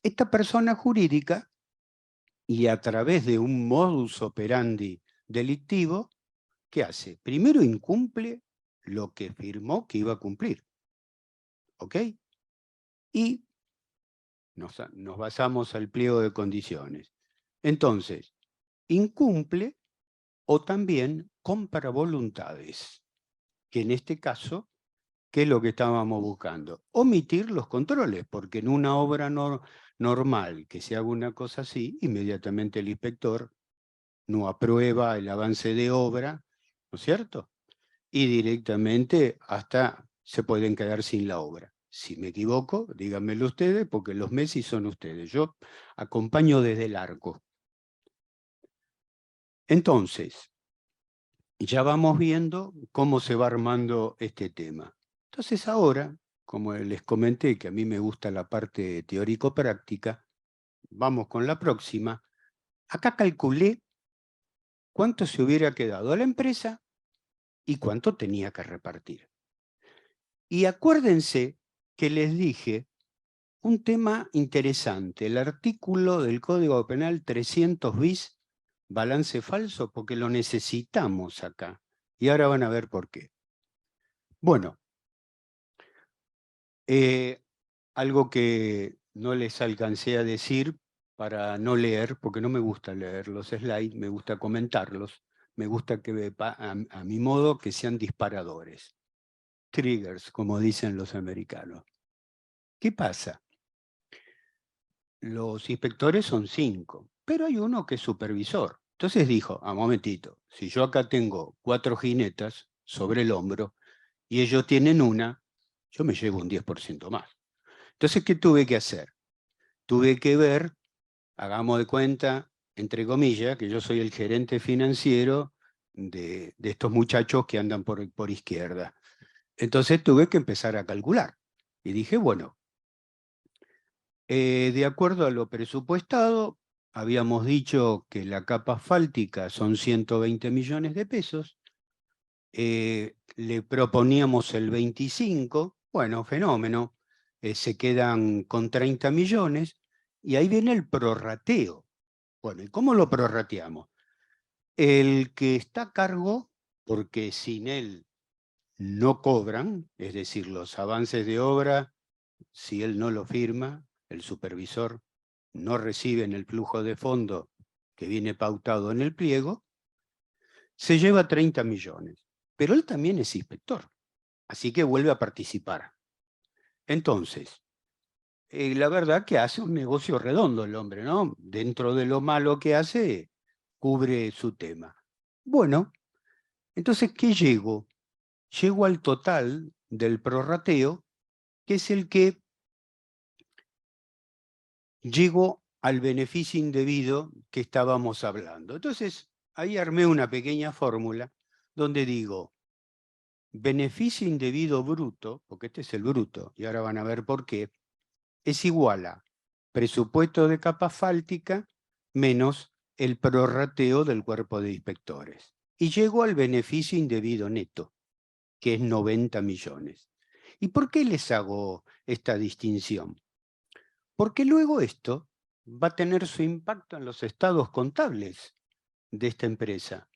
esta persona jurídica, y a través de un modus operandi delictivo, ¿qué hace? Primero incumple lo que firmó que iba a cumplir. ¿Ok? Y nos basamos al pliego de condiciones. Entonces, incumple o también compra voluntades, que en este caso, ¿qué es lo que estábamos buscando? Omitir los controles, porque en una obra normal que se haga una cosa así, inmediatamente el inspector no aprueba el avance de obra, ¿no es cierto? Y directamente hasta se pueden quedar sin la obra. Si me equivoco, díganmelo ustedes, porque los Messi son ustedes. Yo acompaño desde el arco. Entonces, ya vamos viendo cómo se va armando este tema. Entonces ahora, como les comenté que a mí me gusta la parte teórico-práctica, vamos con la próxima. Acá calculé cuánto se hubiera quedado a la empresa y cuánto tenía que repartir. Y acuérdense que les dije un tema interesante, el artículo del Código Penal 300 bis, balance falso, porque lo necesitamos acá. Y ahora van a ver por qué. Bueno, algo que no les alcancé a decir para no leer, porque no me gusta leer los slides, me gusta comentarlos, me gusta que a mi modo que sean disparadores, triggers, como dicen los americanos. ¿Qué pasa? Los inspectores son 5, pero hay uno que es supervisor. Entonces dijo, un momentito, si yo acá tengo 4 jinetas sobre el hombro y ellos tienen una, yo me llevo un 10% más. Entonces, ¿qué tuve que hacer? Tuve que ver, hagamos de cuenta, entre comillas, que yo soy el gerente financiero de estos muchachos que andan por izquierda. Entonces tuve que empezar a calcular. Y dije, bueno, de acuerdo a lo presupuestado, habíamos dicho que la capa asfáltica son 120 millones de pesos, le proponíamos el 25, bueno, fenómeno, se quedan con 30 millones, y ahí viene el prorrateo. Bueno, ¿y cómo lo prorrateamos? El que está a cargo, porque sin él no cobran, es decir, los avances de obra, si él no lo firma, el supervisor no recibe en el flujo de fondo que viene pautado en el pliego, se lleva 30 millones. Pero él también es inspector, así que vuelve a participar. Entonces, la verdad que hace un negocio redondo el hombre, ¿no? Dentro de lo malo que hace, cubre su tema. Bueno, entonces, ¿qué llego? Llego al total del prorrateo, que es el que llego al beneficio indebido que estábamos hablando. Entonces, ahí armé una pequeña fórmula donde digo, beneficio indebido bruto, porque este es el bruto, y ahora van a ver por qué, es igual a presupuesto de capa asfáltica menos el prorrateo del cuerpo de inspectores. Y llego al beneficio indebido neto, que es 90 millones. ¿Y por qué les hago esta distinción? Porque luego esto va a tener su impacto en los estados contables de esta empresa.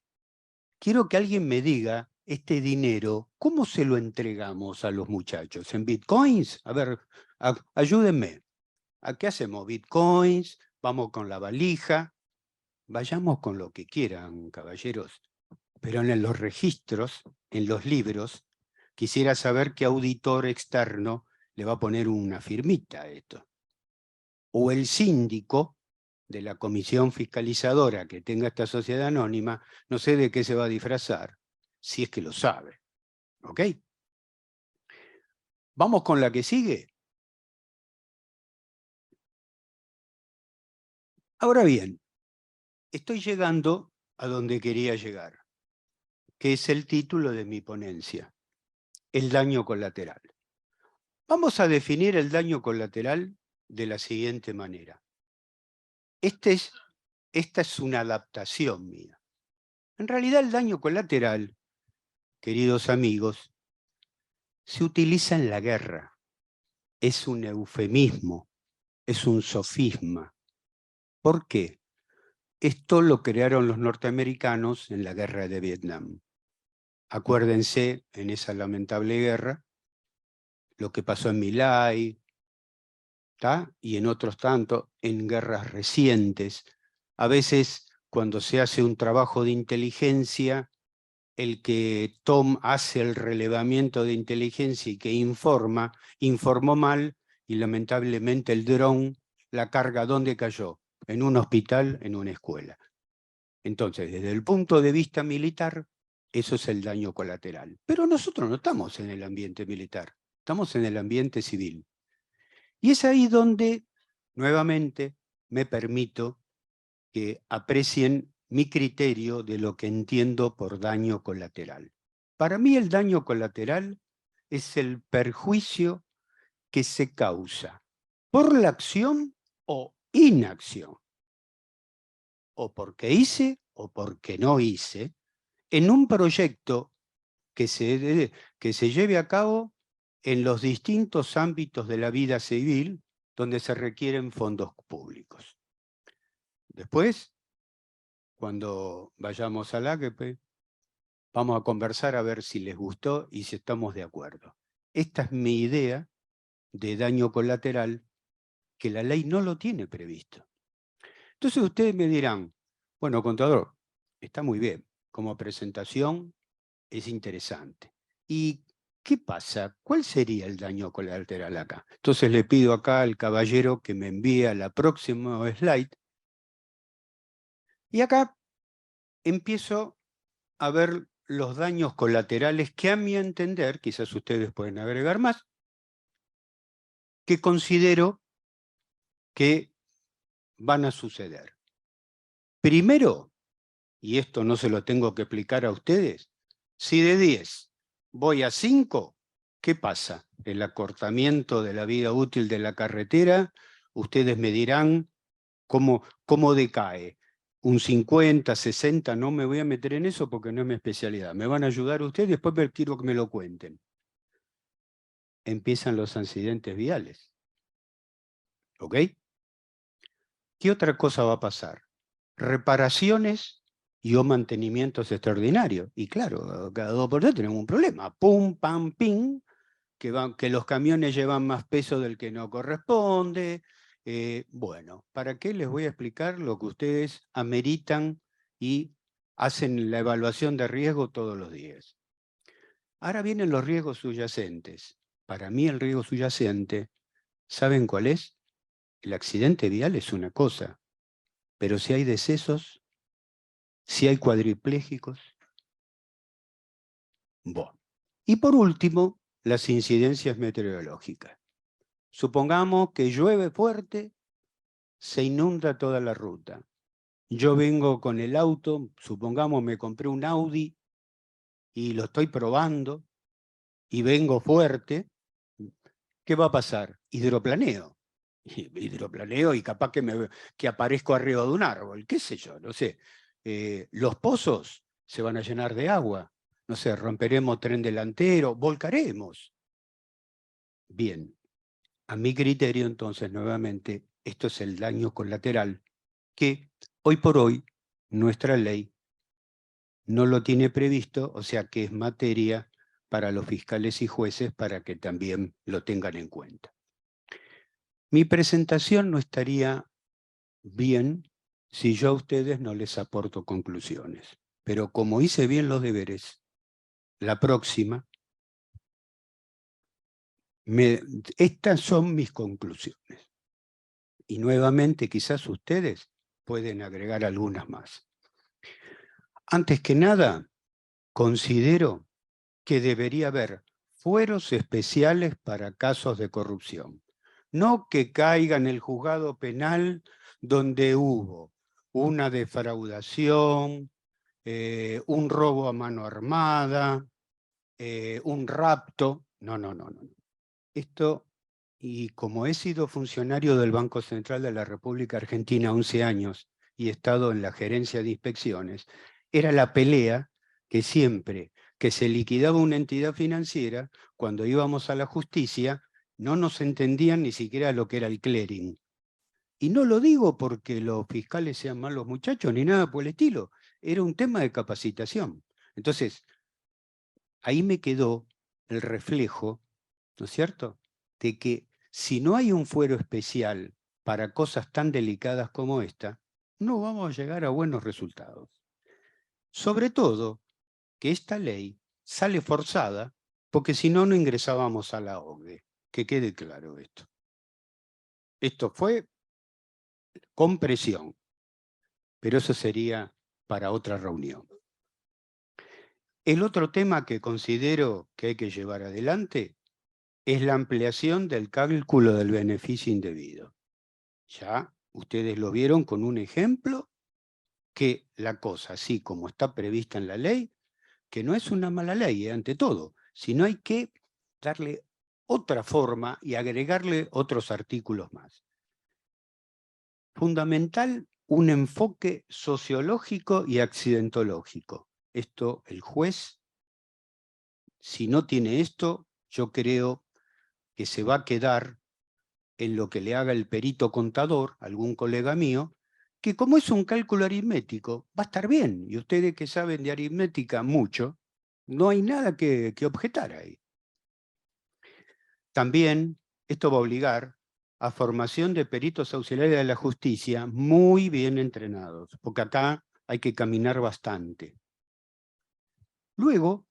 Quiero que alguien me diga, este dinero, ¿cómo se lo entregamos a los muchachos? ¿En bitcoins? A ver, ayúdenme. ¿A qué hacemos? ¿Bitcoins? ¿Vamos con la valija? Vayamos con lo que quieran, caballeros. Pero en los registros, en los libros, quisiera saber qué auditor externo le va a poner una firmita a esto. O el síndico de la comisión fiscalizadora que tenga esta sociedad anónima, no sé de qué se va a disfrazar, si es que lo sabe. ¿Ok? ¿Vamos con la que sigue? Ahora bien, estoy llegando a donde quería llegar, que es el título de mi ponencia, el daño colateral. Vamos a definir el daño colateral de la siguiente manera. Esta es una adaptación mía. En realidad el daño colateral, queridos amigos, se utiliza en la guerra. Es un eufemismo, es un sofisma. ¿Por qué? Esto lo crearon los norteamericanos en la guerra de Vietnam. Acuérdense, en esa lamentable guerra, lo que pasó en My Lai, y en otros tantos, en guerras recientes. A veces, cuando se hace un trabajo de inteligencia, el que hace el relevamiento de inteligencia y que informó mal, y lamentablemente el dron, la carga, ¿dónde cayó? En un hospital, en una escuela. Entonces, desde el punto de vista militar, eso es el daño colateral. Pero nosotros no estamos en el ambiente militar, estamos en el ambiente civil. Y es ahí donde, nuevamente, me permito que aprecien mi criterio de lo que entiendo por daño colateral. Para mí el daño colateral es el perjuicio que se causa por la acción o inacción, o porque hice o porque no hice, en un proyecto que se lleve a cabo en los distintos ámbitos de la vida civil donde se requieren fondos públicos. Después, cuando vayamos al AGP, vamos a conversar a ver si les gustó y si estamos de acuerdo. Esta es mi idea de daño colateral que la ley no lo tiene previsto. Entonces ustedes me dirán, bueno, contador, está muy bien, como presentación es interesante. ¿Y qué pasa? ¿Cuál sería el daño colateral acá? Entonces le pido acá al caballero que me envíe a la próxima slide. Y acá empiezo a ver los daños colaterales que a mi entender, quizás ustedes pueden agregar más, que considero que van a suceder. Primero, y esto no se lo tengo que explicar a ustedes, si de 10 voy a 5, ¿qué pasa? El acortamiento de la vida útil de la carretera, ustedes me dirán cómo decae. Un 50, 60, no me voy a meter en eso porque no es mi especialidad. Me van a ayudar ustedes, después quiero que me lo cuenten. Empiezan los accidentes viales. ¿Ok? ¿Qué otra cosa va a pasar? Reparaciones y o mantenimientos extraordinarios. Y claro, cada 2 por 3 tenemos un problema. Pum, pam, ping, que los camiones llevan más peso del que no corresponde. Bueno, ¿para qué les voy a explicar lo que ustedes ameritan y hacen la evaluación de riesgo todos los días? Ahora vienen los riesgos subyacentes. Para mí el riesgo subyacente, ¿saben cuál es? El accidente vial es una cosa, pero si hay decesos, si hay cuadripléjicos, bueno. Y por último, las incidencias meteorológicas. Supongamos que llueve fuerte, se inunda toda la ruta. Yo vengo con el auto, supongamos me compré un Audi y lo estoy probando y vengo fuerte, ¿qué va a pasar? Hidroplaneo. Hidroplaneo y capaz que aparezco arriba de un árbol, qué sé yo, no sé. Los pozos se van a llenar de agua, no sé, romperemos tren delantero, volcaremos. Bien, a mi criterio entonces nuevamente Esto es el daño colateral que hoy por hoy nuestra ley no lo tiene previsto, o sea que es materia para los fiscales y jueces para que también lo tengan en cuenta. Mi presentación no estaría bien si yo a ustedes no les aporto conclusiones, pero como hice bien los deberes, la próxima, estas son mis conclusiones. Y nuevamente quizás ustedes pueden agregar algunas más. Antes que nada, considero que debería haber fueros especiales para casos de corrupción. No que caiga en el juzgado penal donde hubo una defraudación, un robo a mano armada, un rapto. No, no, no, no. Esto, y como he sido funcionario del Banco Central de la República Argentina 11 años y he estado en la gerencia de inspecciones, era la pelea que siempre que se liquidaba una entidad financiera, cuando íbamos a la justicia, no nos entendían ni siquiera lo que era el clearing. Y no lo digo porque los fiscales sean malos muchachos ni nada por el estilo, era un tema de capacitación. Entonces, ahí me quedó el reflejo, ¿no es cierto?, de que si no hay un fuero especial para cosas tan delicadas como esta, no vamos a llegar a buenos resultados. Sobre todo que esta ley sale forzada porque si no, no ingresábamos a la OCDE. Que quede claro esto. Esto fue con presión, pero eso sería para otra reunión. El otro tema que considero que hay que llevar adelante es la ampliación del cálculo del beneficio indebido. Ya ustedes lo vieron con un ejemplo que la cosa, así como está prevista en la ley, que no es una mala ley, ante todo, sino hay que darle otra forma y agregarle otros artículos más. Fundamental, un enfoque sociológico y accidentológico. Esto, el juez, si no tiene esto, yo creo que se va a quedar en lo que le haga el perito contador, algún colega mío, que como es un cálculo aritmético, va a estar bien. Y ustedes que saben de aritmética mucho, no hay nada que objetar ahí. También esto va a obligar a formación de peritos auxiliares de la justicia muy bien entrenados, porque acá hay que caminar bastante. Luego,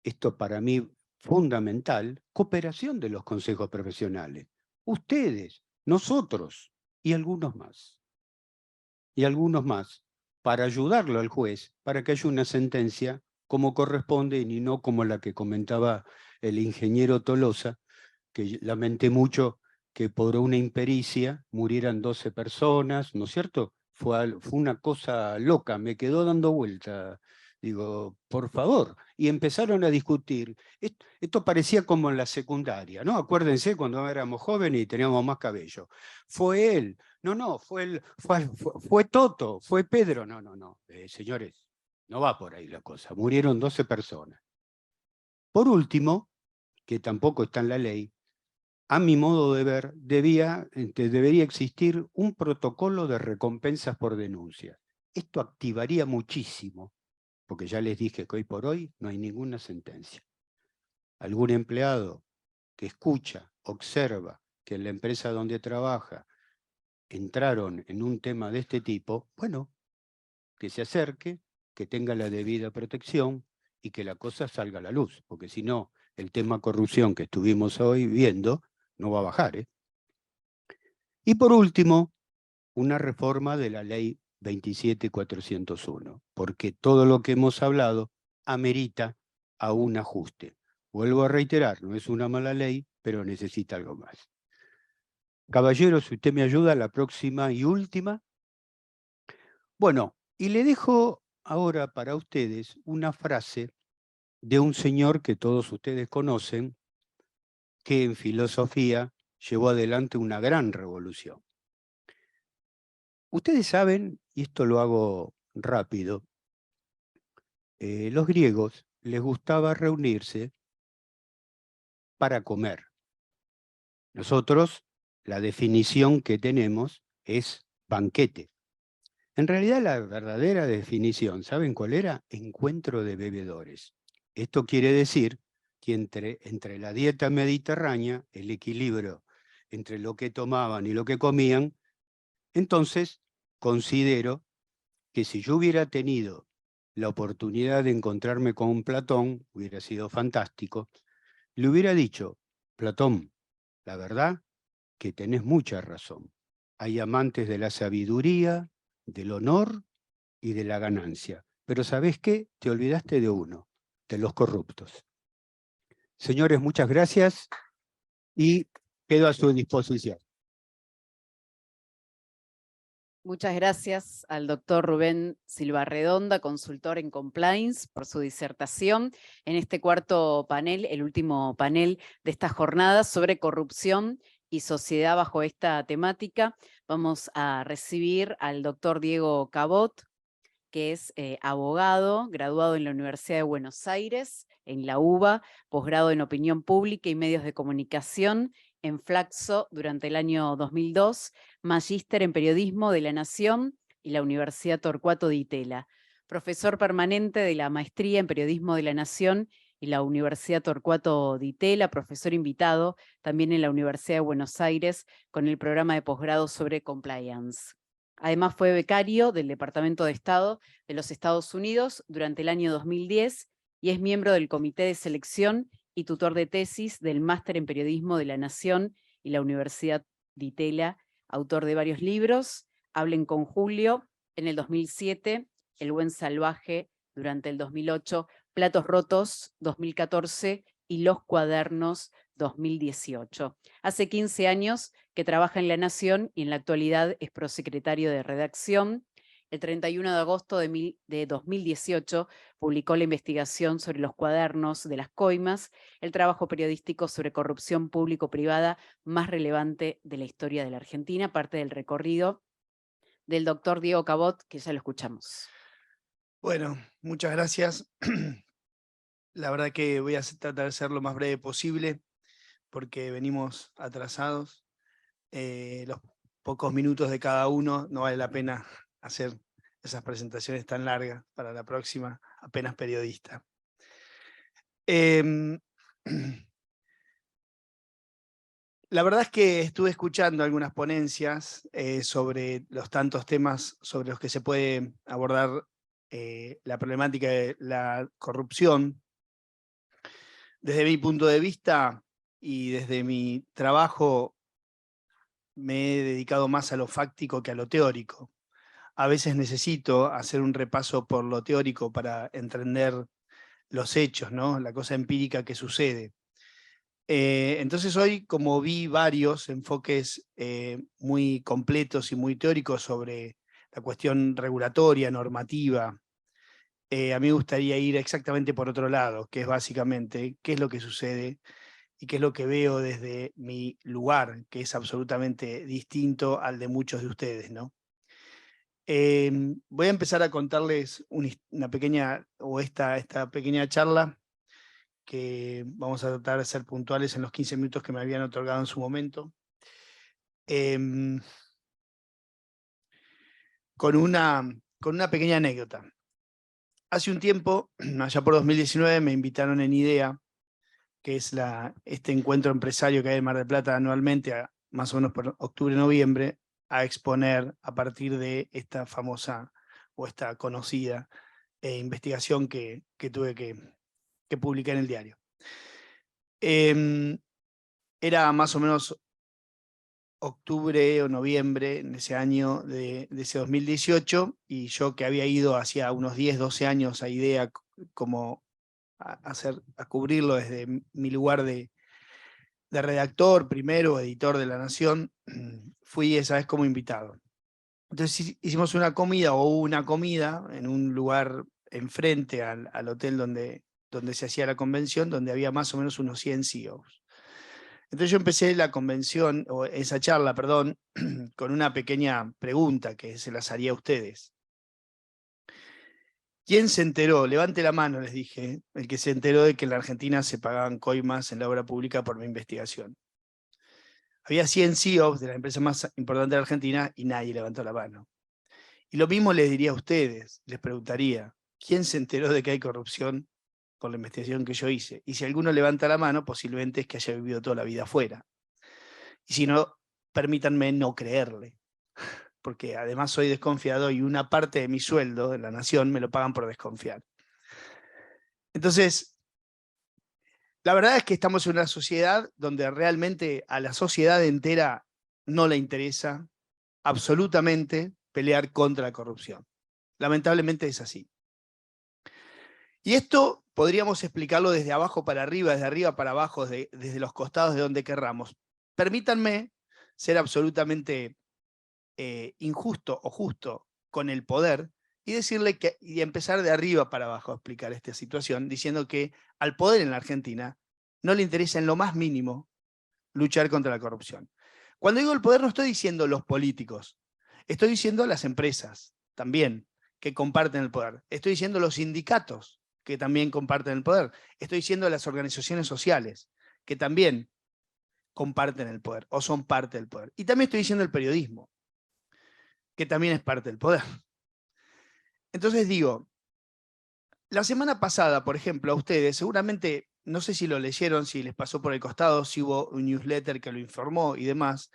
esto para mí fundamental, cooperación de los consejos profesionales. Ustedes, nosotros y algunos más. Y algunos más, para ayudarlo al juez, para que haya una sentencia como corresponde y no como la que comentaba el ingeniero Tolosa, que lamenté mucho que por una impericia murieran 12 personas, ¿no es cierto? Fue una cosa loca, me quedó dando vuelta. Digo, por favor. Y empezaron a discutir. Esto parecía como en la secundaria, ¿no? Acuérdense cuando éramos jóvenes y teníamos más cabello. Fue él. No, no, fue Toto, fue Pedro. No, no, no. Señores, no va por ahí la cosa. Murieron 12 personas. Por último, que tampoco está en la ley, a mi modo de ver, debería existir un protocolo de recompensas por denuncia. Esto activaría muchísimo, porque ya les dije que hoy por hoy no hay ninguna sentencia. Algún empleado que escucha, observa que en la empresa donde trabaja entraron en un tema de este tipo, bueno, que se acerque, que tenga la debida protección y que la cosa salga a la luz, porque si no, el tema corrupción que estuvimos hoy viendo no va a bajar, ¿eh? Y por último, una reforma de la ley 27.401, porque todo lo que hemos hablado amerita a un ajuste. Vuelvo a reiterar, no es una mala ley, pero necesita algo más. Caballeros, si usted me ayuda, la próxima y última. Bueno, y le dejo ahora para ustedes una frase de un señor que todos ustedes conocen, que en filosofía llevó adelante una gran revolución. Ustedes saben, y esto lo hago rápido, los griegos les gustaba reunirse para comer. Nosotros la definición que tenemos es banquete. En realidad la verdadera definición, ¿saben cuál era? Encuentro de bebedores. Esto quiere decir que entre la dieta mediterránea, el equilibrio entre lo que tomaban y lo que comían, entonces considero que si yo hubiera tenido la oportunidad de encontrarme con Platón, hubiera sido fantástico, le hubiera dicho, Platón, la verdad que tenés mucha razón. Hay amantes de la sabiduría, del honor y de la ganancia. Pero ¿sabés qué? Te olvidaste de uno, de los corruptos. Señores, muchas gracias y quedo a su disposición. Muchas gracias al doctor Rubén Silva Redonda, consultor en compliance, por su disertación en este cuarto panel, el último panel de esta jornada sobre corrupción y sociedad bajo esta temática. Vamos a recibir al doctor Diego Cabot, que es abogado, graduado en la Universidad de Buenos Aires, en la UBA, posgrado en Opinión Pública y Medios de Comunicación en Flaxo durante el año 2002, magíster en Periodismo de la Nación y la Universidad Torcuato Di Tella, profesor permanente de la Maestría en Periodismo de la Nación y la Universidad Torcuato Di Tella, profesor invitado también en la Universidad de Buenos Aires con el programa de posgrado sobre compliance. Además fue becario del Departamento de Estado de los Estados Unidos durante el año 2010 y es miembro del Comité de Selección y tutor de tesis del Máster en Periodismo de la Nación y la Universidad Di Tella, autor de varios libros, Hablen con Julio, en el 2007, El Buen Salvaje, durante el 2008, Platos Rotos, 2014, y Los Cuadernos, 2018. Hace 15 años que trabaja en La Nación y en la actualidad es prosecretario de redacción. El 31 de agosto de 2018 publicó la investigación sobre los cuadernos de las coimas, el trabajo periodístico sobre corrupción público-privada más relevante de la historia de la Argentina, parte del recorrido del doctor Diego Cabot, que ya lo escuchamos. Bueno, muchas gracias. La verdad que voy a tratar de ser lo más breve posible porque venimos atrasados. Los pocos minutos de cada uno, no vale la pena hacer esas presentaciones tan largas para la próxima, apenas periodista. La verdad es que estuve escuchando algunas ponencias sobre los tantos temas sobre los que se puede abordar la problemática de la corrupción. Desde mi punto de vista y desde mi trabajo me he dedicado más a lo fáctico que a lo teórico. A veces necesito hacer un repaso por lo teórico para entender los hechos, ¿no? La cosa empírica que sucede. Entonces hoy, como vi varios enfoques muy completos y muy teóricos sobre la cuestión regulatoria, normativa, a mí me gustaría ir exactamente por otro lado, que es básicamente qué es lo que sucede y qué es lo que veo desde mi lugar, que es absolutamente distinto al de muchos de ustedes, ¿no? Voy a empezar a contarles una pequeña, o esta pequeña charla, que vamos a tratar de ser puntuales en los 15 minutos que me habían otorgado en su momento. Con una pequeña anécdota. Hace un tiempo, allá por 2019, me invitaron en IDEA, que es este encuentro empresario que hay en Mar del Plata anualmente, más o menos por octubre-noviembre, a exponer a partir de esta famosa o esta conocida investigación que tuve que publicar en el diario. Era más o menos octubre o noviembre en ese año de ese 2018, y yo que había ido hacía unos 10, 12 años a IDEA como a cubrirlo desde mi lugar de redactor, primero editor de La Nación, fui esa vez como invitado. Entonces hicimos una comida, o una comida, en un lugar enfrente al hotel donde se hacía la convención, donde había más o menos unos 100 CEOs. Entonces yo empecé la convención, o esa charla, perdón, con una pequeña pregunta que se las haría a ustedes. ¿Quién se enteró? Levante la mano, les dije, el que se enteró de que en la Argentina se pagaban coimas en la obra pública por mi investigación. Había 100 CEOs de la empresa más importante de Argentina y nadie levantó la mano. Y lo mismo les diría a ustedes, les preguntaría, ¿quién se enteró de que hay corrupción con la investigación que yo hice? Y si alguno levanta la mano, posiblemente es que haya vivido toda la vida afuera. Y si no, permítanme no creerle, porque además soy desconfiado y una parte de mi sueldo en la nación me lo pagan por desconfiar. Entonces, la verdad es que estamos en una sociedad donde realmente a la sociedad entera no le interesa absolutamente pelear contra la corrupción. Lamentablemente es así. Y esto podríamos explicarlo desde abajo para arriba, desde arriba para abajo, desde los costados, de donde querramos. Permítanme ser absolutamente injusto o justo con el poder y decirle que, y empezar de arriba para abajo a explicar esta situación, diciendo que al poder en la Argentina no le interesa en lo más mínimo luchar contra la corrupción. Cuando digo el poder no estoy diciendo los políticos, estoy diciendo las empresas también que comparten el poder. Estoy diciendo los sindicatos que también comparten el poder. Estoy diciendo las organizaciones sociales que también comparten el poder o son parte del poder. Y también estoy diciendo el periodismo, que también es parte del poder. Entonces digo, la semana pasada, por ejemplo, a ustedes, seguramente, no sé si lo leyeron, si les pasó por el costado, si hubo un newsletter que lo informó y demás,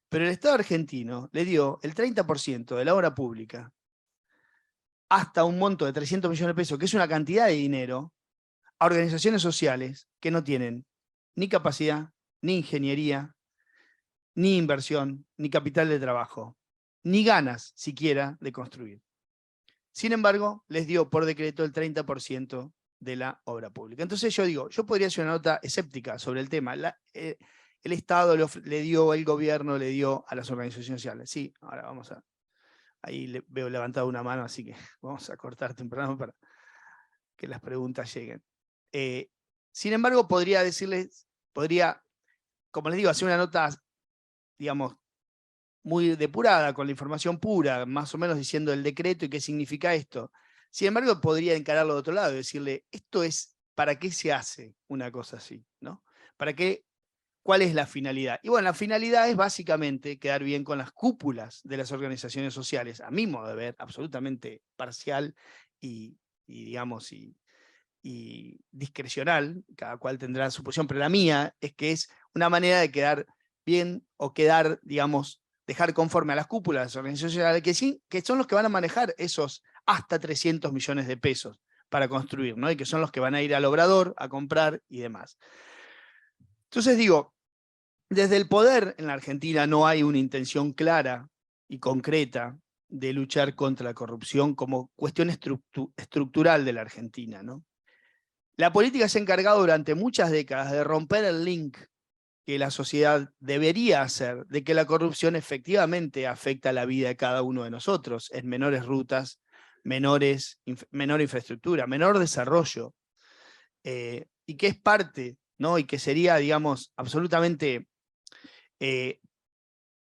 pero el Estado argentino le dio el 30% de la obra pública hasta un monto de 300 millones de pesos, que es una cantidad de dinero, a organizaciones sociales que no tienen ni capacidad, ni ingeniería, ni inversión, ni capital de trabajo, ni ganas siquiera de construir. Sin embargo, les dio por decreto el 30% de la obra pública. Entonces yo digo, yo podría hacer una nota escéptica sobre el tema. El Estado le dio, el gobierno le dio a las organizaciones sociales. Sí, ahora vamos a... Ahí veo levantada una mano, así que vamos a cortar temprano para que las preguntas lleguen. Sin embargo, podría decirles, como les digo, hacer una nota, digamos, muy depurada, con la información pura, más o menos diciendo el decreto y qué significa esto. Sin embargo, podría encararlo de otro lado y decirle, esto es, ¿para qué se hace una cosa así? ¿No? ¿Para qué? ¿Cuál es la finalidad? Y bueno, la finalidad es básicamente quedar bien con las cúpulas de las organizaciones sociales, a mi modo de ver, absolutamente parcial y digamos, y discrecional, cada cual tendrá su posición, pero la mía es que es una manera de quedar bien o quedar, digamos, dejar conforme a las cúpulas de las organizaciones sociales, que, sí, que son los que van a manejar esos hasta 300 millones de pesos para construir, ¿no? Y que son los que van a ir al obrador a comprar y demás. Entonces digo, desde el poder en la Argentina no hay una intención clara y concreta de luchar contra la corrupción como cuestión estructural de la Argentina, ¿no? La política se ha encargado durante muchas décadas de romper el link que la sociedad debería hacer de que la corrupción efectivamente afecta la vida de cada uno de nosotros en menores rutas, menor infraestructura, menor desarrollo, y que es parte, ¿no? Y que sería, digamos, absolutamente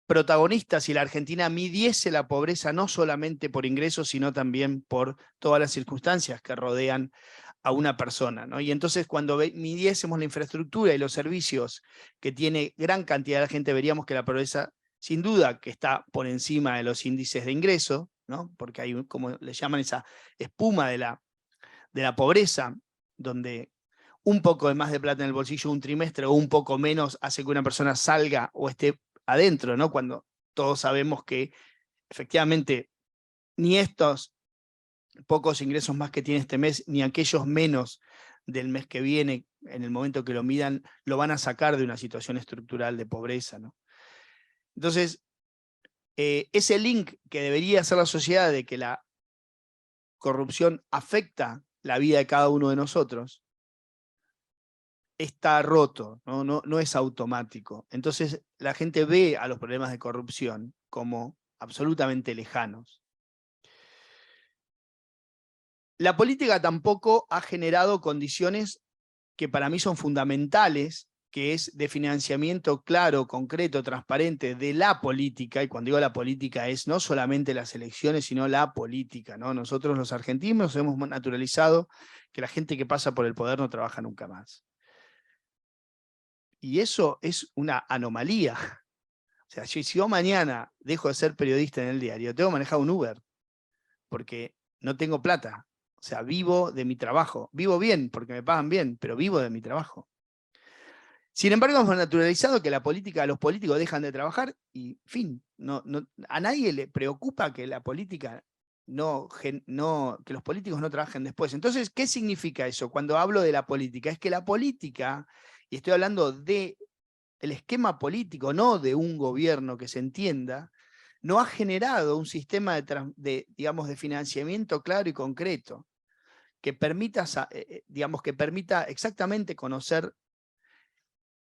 protagonista si la Argentina midiese la pobreza no solamente por ingresos, sino también por todas las circunstancias que rodean a una persona, ¿no? Y entonces cuando midiésemos la infraestructura y los servicios que tiene gran cantidad de gente, veríamos que la pobreza, sin duda, que está por encima de los índices de ingreso, ¿no? Porque hay, como le llaman, esa espuma de la pobreza, donde un poco de más de plata en el bolsillo un trimestre o un poco menos hace que una persona salga o esté adentro, ¿no? Cuando todos sabemos que efectivamente ni estos pocos ingresos más que tiene este mes, ni aquellos menos del mes que viene, en el momento que lo midan, lo van a sacar de una situación estructural de pobreza, ¿no? Entonces, ese link que debería hacer la sociedad de que la corrupción afecta la vida de cada uno de nosotros, está roto, ¿no? No es automático. Entonces, la gente ve a los problemas de corrupción como absolutamente lejanos. La política tampoco ha generado condiciones que para mí son fundamentales, que es de financiamiento claro, concreto, transparente de la política, y cuando digo la política es no solamente las elecciones, sino la política, ¿no? Nosotros los argentinos hemos naturalizado que la gente que pasa por el poder no trabaja nunca más. Y eso es una anomalía. O sea, si yo mañana dejo de ser periodista en el diario, tengo que manejar un Uber, porque no tengo plata. O sea, vivo de mi trabajo. Vivo bien, porque me pagan bien, pero vivo de mi trabajo. Sin embargo, hemos naturalizado que los políticos dejan de trabajar y, fin, a nadie le preocupa que la política que los políticos no trabajen después. Entonces, ¿qué significa eso? Cuando hablo de la política, es que la política, y estoy hablando del esquema político, no de un gobierno que se entienda, no ha generado un sistema digamos, de financiamiento claro y concreto que permita, digamos, que permita exactamente conocer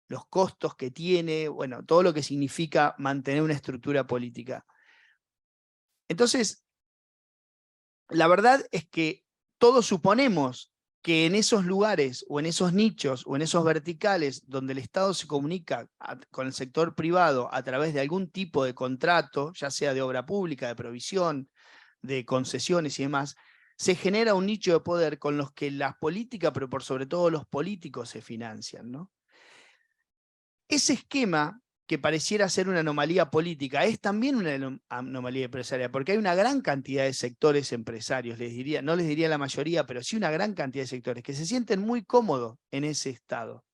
los costos que tiene, bueno, todo lo que significa mantener una estructura política. Entonces, la verdad es que todos suponemos que en esos lugares o en esos nichos o en esos verticales donde el Estado se comunica con el sector privado a través de algún tipo de contrato, ya sea de obra pública, de provisión, de concesiones y demás, se genera un nicho de poder con los que las políticas, pero por sobre todo los políticos se financian, ¿no? Ese esquema, que pareciera ser una anomalía política, es también una anomalía empresarial, porque hay una gran cantidad de sectores empresarios, no les diría la mayoría, pero sí una gran cantidad de sectores que se sienten muy cómodos en ese estado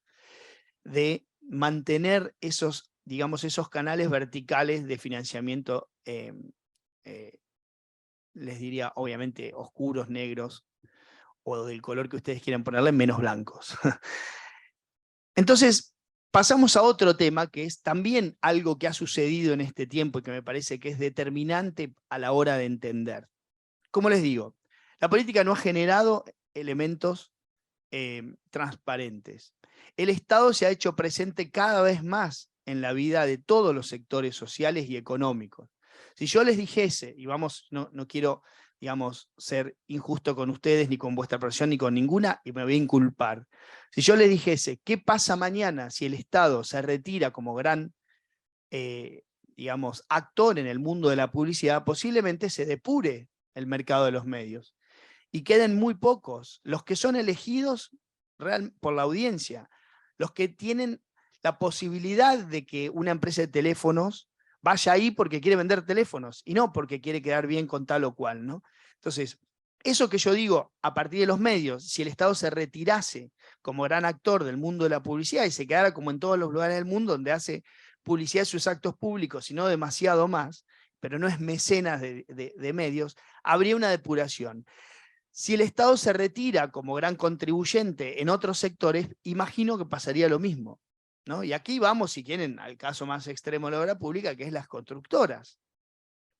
de mantener esos, digamos, esos canales verticales de financiamiento, les diría, obviamente, oscuros, negros, o del color que ustedes quieran ponerle, menos blancos. Entonces, pasamos a otro tema que es también algo que ha sucedido en este tiempo y que me parece que es determinante a la hora de entender. Como les digo, la política no ha generado elementos transparentes. El Estado se ha hecho presente cada vez más en la vida de todos los sectores sociales y económicos. Si yo les dijese, y vamos, no quiero, digamos, ser injusto con ustedes, ni con vuestra profesión, ni con ninguna, y me voy a inculpar. Si yo les dijese, ¿qué pasa mañana si el Estado se retira como gran, digamos, actor en el mundo de la publicidad? Posiblemente se depure el mercado de los medios y queden muy pocos, los que son elegidos por la audiencia, los que tienen la posibilidad de que una empresa de teléfonos vaya ahí porque quiere vender teléfonos y no porque quiere quedar bien con tal o cual, ¿no? Entonces, eso que yo digo a partir de los medios, si el Estado se retirase como gran actor del mundo de la publicidad y se quedara como en todos los lugares del mundo donde hace publicidad de sus actos públicos y no demasiado más, pero no es mecenas de medios, habría una depuración. Si el Estado se retira como gran contribuyente en otros sectores, imagino que pasaría lo mismo, ¿no? Y aquí vamos, si quieren, al caso más extremo de la obra pública, que es las constructoras.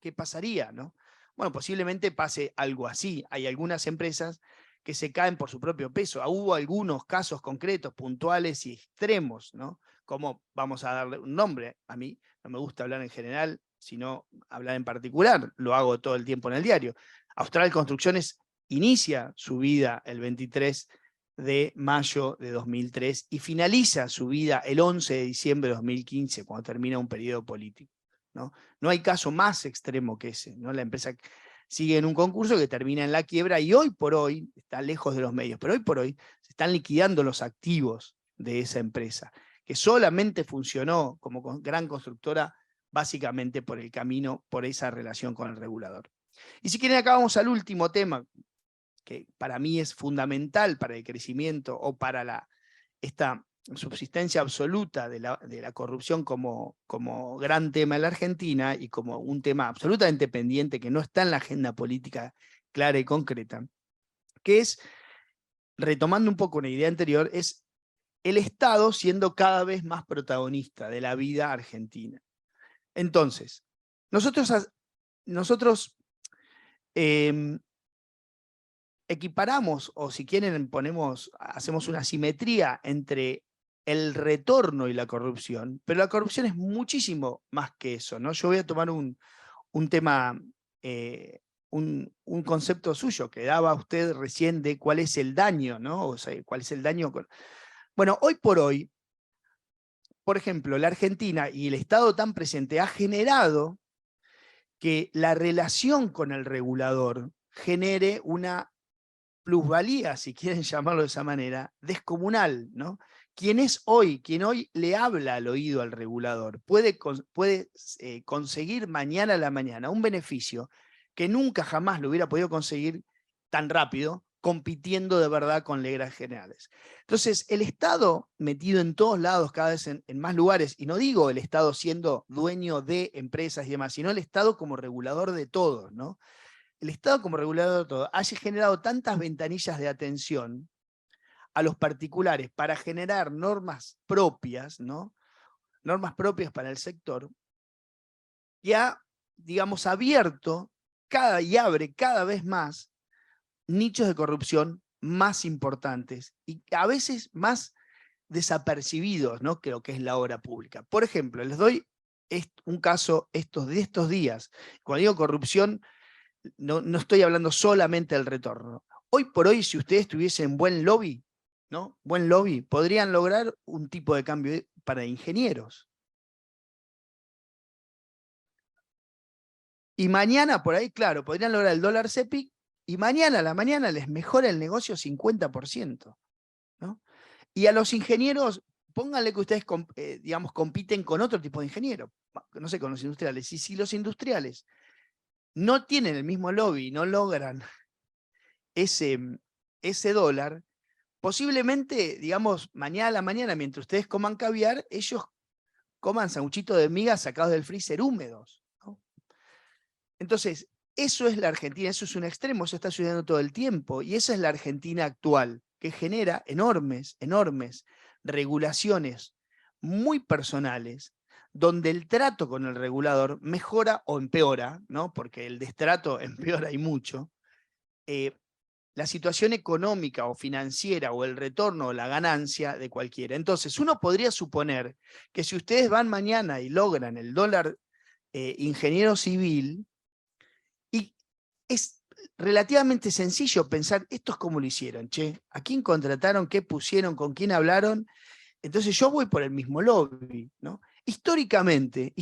¿Qué pasaría, no? Bueno, posiblemente pase algo así. Hay algunas empresas que se caen por su propio peso. Hubo algunos casos concretos, puntuales y extremos, ¿no? Como, vamos a darle un nombre, a mí no me gusta hablar en general, sino hablar en particular, lo hago todo el tiempo en el diario. Austral Construcciones inicia su vida el 23 de mayo de 2003 y finaliza su vida el 11 de diciembre de 2015, cuando termina un periodo político, ¿no? No hay caso más extremo que ese, ¿no? La empresa sigue en un concurso que termina en la quiebra y hoy por hoy, está lejos de los medios, pero hoy por hoy se están liquidando los activos de esa empresa, que solamente funcionó como gran constructora básicamente por el camino, por esa relación con el regulador. Y si quieren, acá vamos al último tema, que para mí es fundamental para el crecimiento o para esta subsistencia absoluta de la corrupción como gran tema en la Argentina y como un tema absolutamente pendiente que no está en la agenda política clara y concreta, que es, retomando un poco una idea anterior, es el Estado siendo cada vez más protagonista de la vida argentina. Entonces, nosotros equiparamos, o si quieren hacemos una simetría entre el retorno y la corrupción, pero la corrupción es muchísimo más que eso, ¿no? Yo voy a tomar un tema, un concepto suyo que daba usted recién de cuál es el daño, ¿no? O sea, cuál es el daño. Bueno, hoy por hoy, por ejemplo, la Argentina y el Estado tan presente ha generado que la relación con el regulador genere una plusvalía, si quieren llamarlo de esa manera, descomunal, ¿no? quien hoy le habla al oído al regulador, puede conseguir mañana a la mañana un beneficio que nunca jamás lo hubiera podido conseguir tan rápido, compitiendo de verdad con reglas generales. Entonces, el Estado metido en todos lados, cada vez en más lugares, y no digo el Estado siendo dueño de empresas y demás, sino el Estado como regulador de todo, ¿no? El Estado como regulador de todo ha generado tantas ventanillas de atención a los particulares para generar normas propias, ¿no? Normas propias para el sector, y ha, digamos, abierto y abre cada vez más nichos de corrupción más importantes y a veces más desapercibidos, ¿no? Que lo que es la obra pública. Por ejemplo, les doy un caso de estos días. Cuando digo corrupción, no estoy hablando solamente del retorno. Hoy por hoy, si ustedes tuviesen buen lobby, ¿no? Buen lobby, podrían lograr un tipo de cambio para ingenieros. Y mañana, por ahí, claro, podrían lograr el dólar CEPIC y mañana a la mañana les mejora el negocio 50%. ¿No? Y a los ingenieros, pónganle que ustedes digamos, compiten con otro tipo de ingenieros, no sé, con los industriales. Y si los industriales no tienen el mismo lobby, no logran ese dólar, posiblemente, digamos, mañana a la mañana, mientras ustedes coman caviar, ellos coman sanguchitos de migas sacados del freezer húmedos, ¿no? Entonces, eso es la Argentina, eso es un extremo, eso está sucediendo todo el tiempo, y esa es la Argentina actual, que genera enormes regulaciones muy personales, donde el trato con el regulador mejora o empeora, ¿no? Porque el destrato empeora y mucho, la situación económica o financiera o el retorno o la ganancia de cualquiera. Entonces, uno podría suponer que si ustedes van mañana y logran el dólar ingeniero civil, y es relativamente sencillo pensar, ¿estos cómo lo hicieron? Che, ¿a quién contrataron? ¿Qué pusieron? ¿Con quién hablaron? Entonces yo voy por el mismo lobby, ¿no? Históricamente,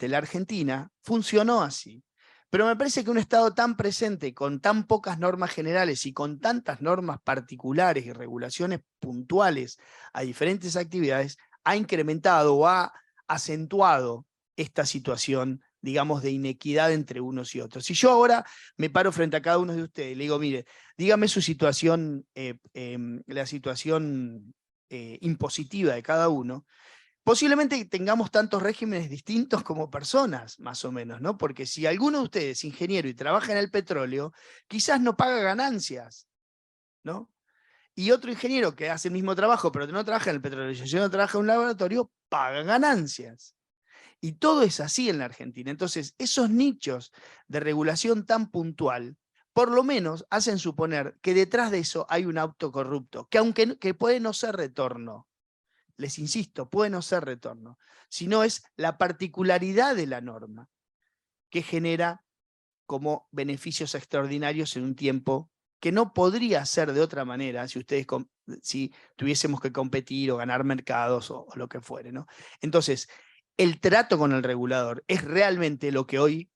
la Argentina funcionó así. Pero me parece que un Estado tan presente, con tan pocas normas generales y con tantas normas particulares y regulaciones puntuales a diferentes actividades, ha incrementado o ha acentuado esta situación, digamos, de inequidad entre unos y otros. Si yo ahora me paro frente a cada uno de ustedes y le digo, mire, dígame su situación, la situación impositiva de cada uno, posiblemente tengamos tantos regímenes distintos como personas, más o menos, ¿no? Porque si alguno de ustedes es ingeniero y trabaja en el petróleo, quizás no paga ganancias, ¿no? Y otro ingeniero que hace el mismo trabajo, pero no trabaja en el petróleo, y no trabaja en un laboratorio, paga ganancias. Y todo es así en la Argentina. Entonces, esos nichos de regulación tan puntual, por lo menos hacen suponer que detrás de eso hay un auto corrupto, que puede no ser retorno. Les insisto, puede no ser retorno, sino es la particularidad de la norma que genera como beneficios extraordinarios en un tiempo que no podría ser de otra manera si tuviésemos que competir o ganar mercados o lo que fuere, ¿no? Entonces, el trato con el regulador es realmente lo que hoy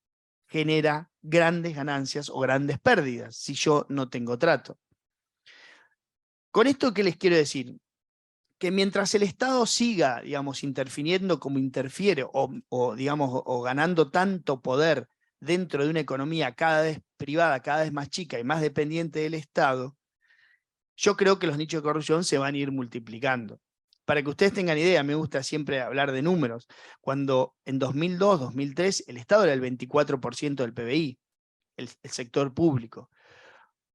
genera grandes ganancias o grandes pérdidas si yo no tengo trato. Con esto, ¿qué les quiero decir? Que mientras el Estado siga, digamos, interfiriendo como interfiere o ganando tanto poder dentro de una economía cada vez privada, cada vez más chica y más dependiente del Estado, yo creo que los nichos de corrupción se van a ir multiplicando. Para que ustedes tengan idea, me gusta siempre hablar de números. Cuando en 2002, 2003, el Estado era el 24% del PBI, el sector público.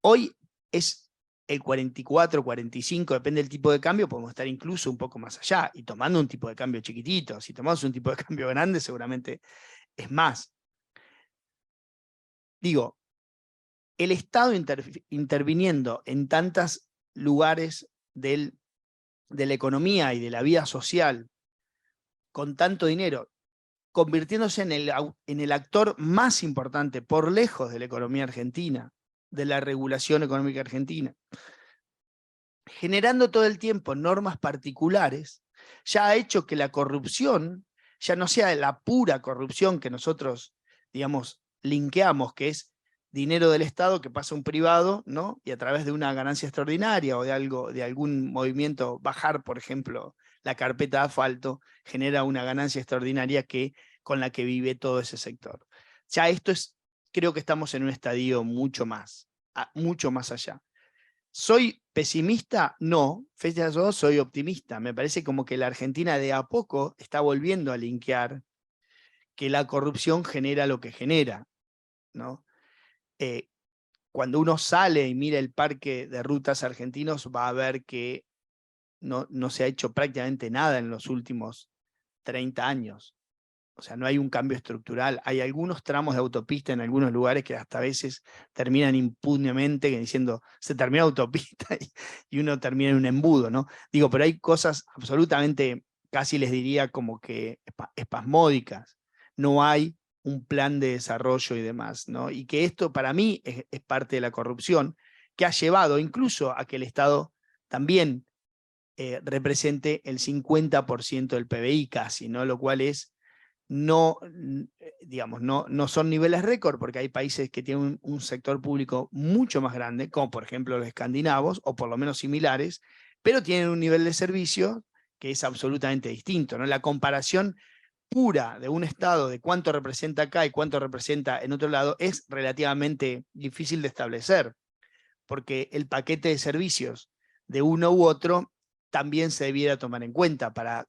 Hoy es el 44, 45, depende del tipo de cambio, podemos estar incluso un poco más allá, y tomando un tipo de cambio chiquitito. Si tomamos un tipo de cambio grande, seguramente es más. Digo, el Estado interviniendo en tantos lugares de la economía y de la vida social, con tanto dinero, convirtiéndose en el actor más importante por lejos de la economía argentina, de la regulación económica argentina, generando todo el tiempo normas particulares, ya ha hecho que la corrupción ya no sea la pura corrupción que nosotros, digamos, linkeamos, que es dinero del Estado que pasa a un privado, ¿no? Y a través de una ganancia extraordinaria o de algún movimiento, bajar, por ejemplo, la carpeta de asfalto, genera una ganancia extraordinaria con la que vive todo ese sector. Ya esto creo que estamos en un estadio mucho más allá. ¿Soy pesimista? No, yo soy optimista. Me parece como que la Argentina de a poco está volviendo a linkear que la corrupción genera lo que genera, ¿no? Cuando uno sale y mira el parque de rutas argentinos, va a ver que no se ha hecho prácticamente nada en los últimos 30 años. O sea, no hay un cambio estructural. Hay algunos tramos de autopista en algunos lugares que hasta a veces terminan impunemente diciendo, se termina la autopista y uno termina en un embudo, ¿no? Digo, pero hay cosas absolutamente, casi les diría como que espasmódicas. No hay un plan de desarrollo y demás, ¿no? Y que esto para mí es parte de la corrupción, que ha llevado incluso a que el Estado también represente el 50% del PBI casi, ¿no? Lo cual es no son niveles récord, porque hay países que tienen un sector público mucho más grande, como por ejemplo los escandinavos, o por lo menos similares, pero tienen un nivel de servicio que es absolutamente distinto, ¿no? La comparación pura de un Estado, de cuánto representa acá y cuánto representa en otro lado, es relativamente difícil de establecer, porque el paquete de servicios de uno u otro también se debiera tomar en cuenta para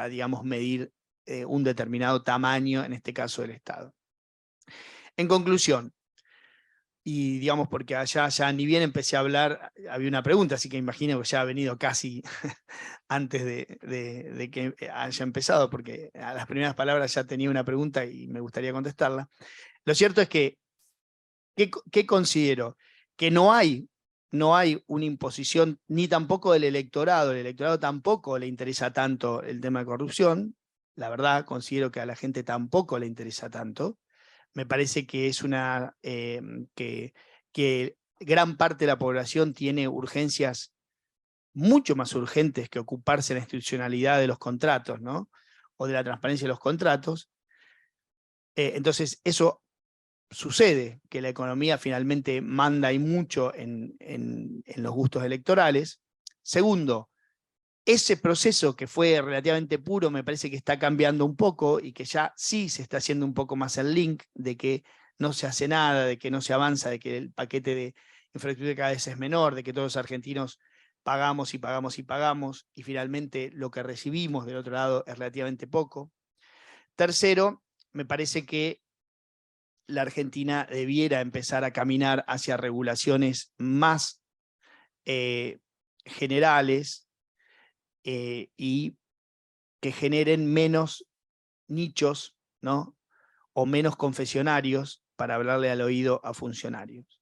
digamos, medir un determinado tamaño, en este caso del Estado. En conclusión, y digamos porque allá ya ni bien empecé a hablar, había una pregunta, así que imagino que ya ha venido casi antes de que haya empezado, porque a las primeras palabras ya tenía una pregunta y me gustaría contestarla. Lo cierto es que, ¿qué considero? Que no hay una imposición ni tampoco del electorado. El electorado tampoco le interesa tanto el tema de corrupción. La verdad, considero que a la gente tampoco le interesa tanto. Me parece que es que gran parte de la población tiene urgencias mucho más urgentes que ocuparse de la institucionalidad de los contratos, ¿no? O de la transparencia de los contratos. Entonces, eso sucede, que la economía finalmente manda y mucho en los gustos electorales. Segundo, ese proceso que fue relativamente puro me parece que está cambiando un poco y que ya sí se está haciendo un poco más el link de que no se hace nada, de que no se avanza, de que el paquete de infraestructura cada vez es menor, de que todos los argentinos pagamos y pagamos y pagamos y finalmente lo que recibimos del otro lado es relativamente poco. Tercero, me parece que la Argentina debiera empezar a caminar hacia regulaciones más generales y que generen menos nichos, ¿no? O menos confesionarios para hablarle al oído a funcionarios.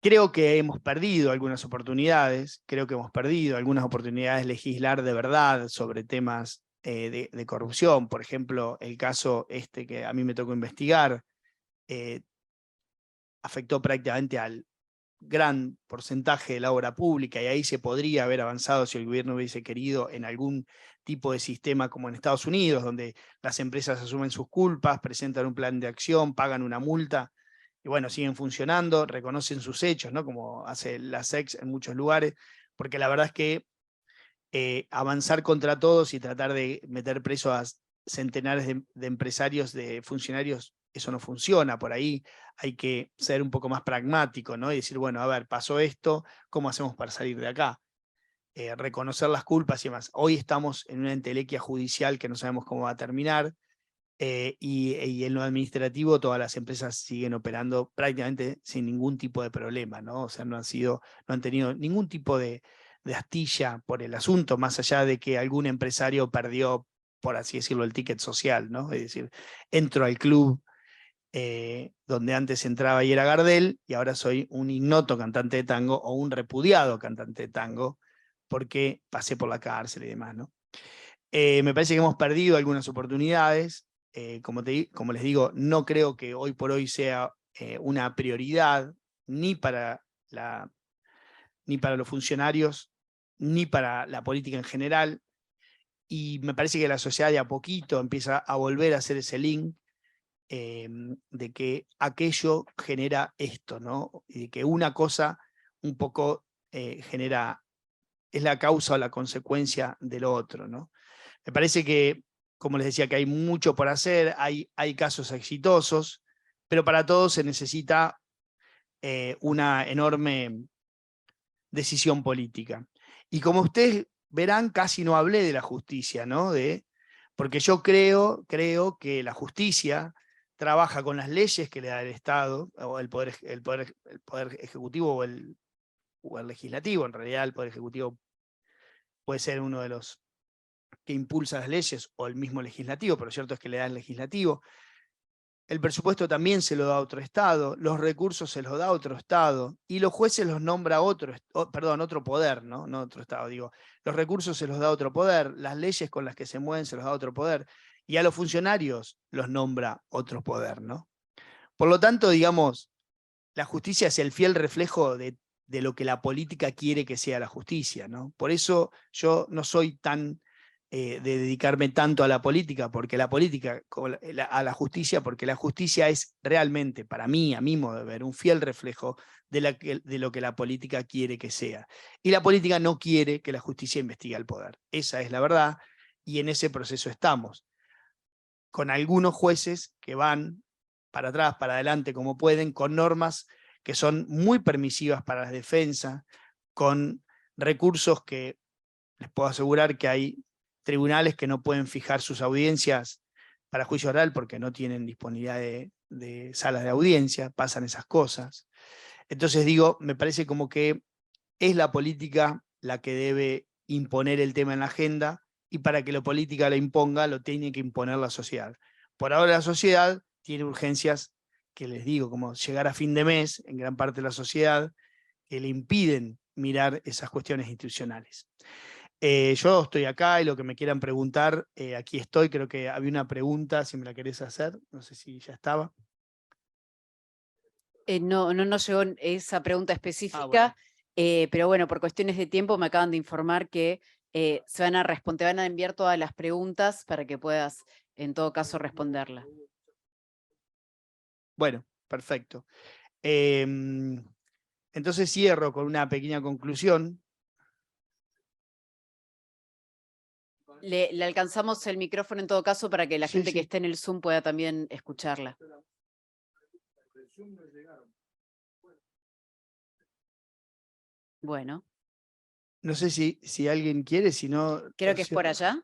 Creo que hemos perdido algunas oportunidades, de legislar de verdad sobre temas de corrupción. Por ejemplo, el caso que a mí me tocó investigar afectó prácticamente al gran porcentaje de la obra pública y ahí se podría haber avanzado si el gobierno hubiese querido en algún tipo de sistema como en Estados Unidos, donde las empresas asumen sus culpas, presentan un plan de acción, pagan una multa y bueno, siguen funcionando, reconocen sus hechos, ¿no? Como hace la SEC en muchos lugares, porque la verdad es que avanzar contra todos y tratar de meter preso a centenares de empresarios, de funcionarios, eso no funciona. Por ahí hay que ser un poco más pragmático, ¿no? Y decir, bueno, a ver, pasó esto, ¿cómo hacemos para salir de acá? Reconocer las culpas y demás. Hoy estamos en una entelequia judicial que no sabemos cómo va a terminar, y en lo administrativo todas las empresas siguen operando prácticamente sin ningún tipo de problema, ¿no? O sea, no han tenido ningún tipo de astilla por el asunto, más allá de que algún empresario perdió, por así decirlo, el ticket social, ¿no? Es decir, entro al club donde antes entraba y era Gardel, y ahora soy un ignoto cantante de tango o un repudiado cantante de tango, porque pasé por la cárcel y demás, ¿no? Me parece que hemos perdido algunas oportunidades. Como les digo, no creo que hoy por hoy sea una prioridad ni para los funcionarios, ni para la política en general, y me parece que la sociedad de a poquito empieza a volver a hacer ese link, de que aquello genera esto, ¿no? Y de que una cosa un poco genera, es la causa o la consecuencia del otro, ¿no? Me parece que, como les decía, que hay mucho por hacer, hay casos exitosos, pero para todos se necesita una enorme decisión política. Y como ustedes verán, casi no hablé de la justicia, ¿no? Porque yo creo que la justicia trabaja con las leyes que le da el Estado, o el poder ejecutivo o el legislativo. En realidad el poder ejecutivo puede ser uno de los que impulsa las leyes, o el mismo legislativo, pero lo cierto es que le da el legislativo. El presupuesto también se lo da otro Estado, los recursos se los da otro Estado, y los jueces los nombra otro poder, ¿no? No otro Estado, digo. Los recursos se los da otro poder, las leyes con las que se mueven se los da otro poder, y a los funcionarios los nombra otro poder, ¿no? Por lo tanto, digamos, la justicia es el fiel reflejo de lo que la política quiere que sea la justicia, ¿no? Por eso yo no soy tan de dedicarme tanto a la política, porque la política, a la justicia, porque la justicia es realmente, para mí, a mi modo de ver, un fiel reflejo de lo que la política quiere que sea. Y la política no quiere que la justicia investigue al poder. Esa es la verdad, y en ese proceso estamos. Con algunos jueces que van para atrás, para adelante, como pueden, con normas que son muy permisivas para la defensa, con recursos que les puedo asegurar que hay tribunales que no pueden fijar sus audiencias para juicio oral porque no tienen disponibilidad de salas de audiencia, pasan esas cosas. Entonces digo, me parece como que es la política la que debe imponer el tema en la agenda, y para que la política lo imponga, lo tiene que imponer la sociedad. Por ahora la sociedad tiene urgencias que les digo, como llegar a fin de mes en gran parte de la sociedad, que le impiden mirar esas cuestiones institucionales. Yo estoy acá y lo que me quieran preguntar, aquí estoy. Creo que había una pregunta, si me la querés hacer, no sé si ya estaba. No nos llegó esa pregunta específica, bueno. Pero bueno, por cuestiones de tiempo me acaban de informar que te van a enviar todas las preguntas para que puedas, en todo caso, responderlas. Bueno, perfecto. Entonces cierro con una pequeña conclusión. Le alcanzamos el micrófono en todo caso para que la gente que esté en el Zoom pueda también escucharla. Bueno. No sé si alguien quiere, si no... Creo que es por allá.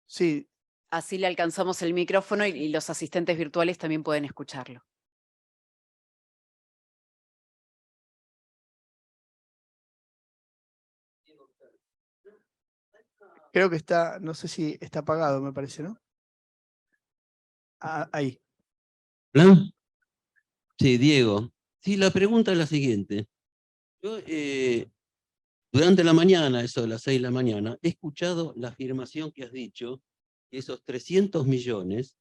Sí. Así le alcanzamos el micrófono y los asistentes virtuales también pueden escucharlo. Creo que está, no sé si está apagado, me parece, ¿no? Ah, ahí. ¿Hola? Sí, Diego. Sí, la pregunta es la siguiente. Yo, durante la mañana, eso de las 6 de la mañana, he escuchado la afirmación que has dicho, que esos 300 millones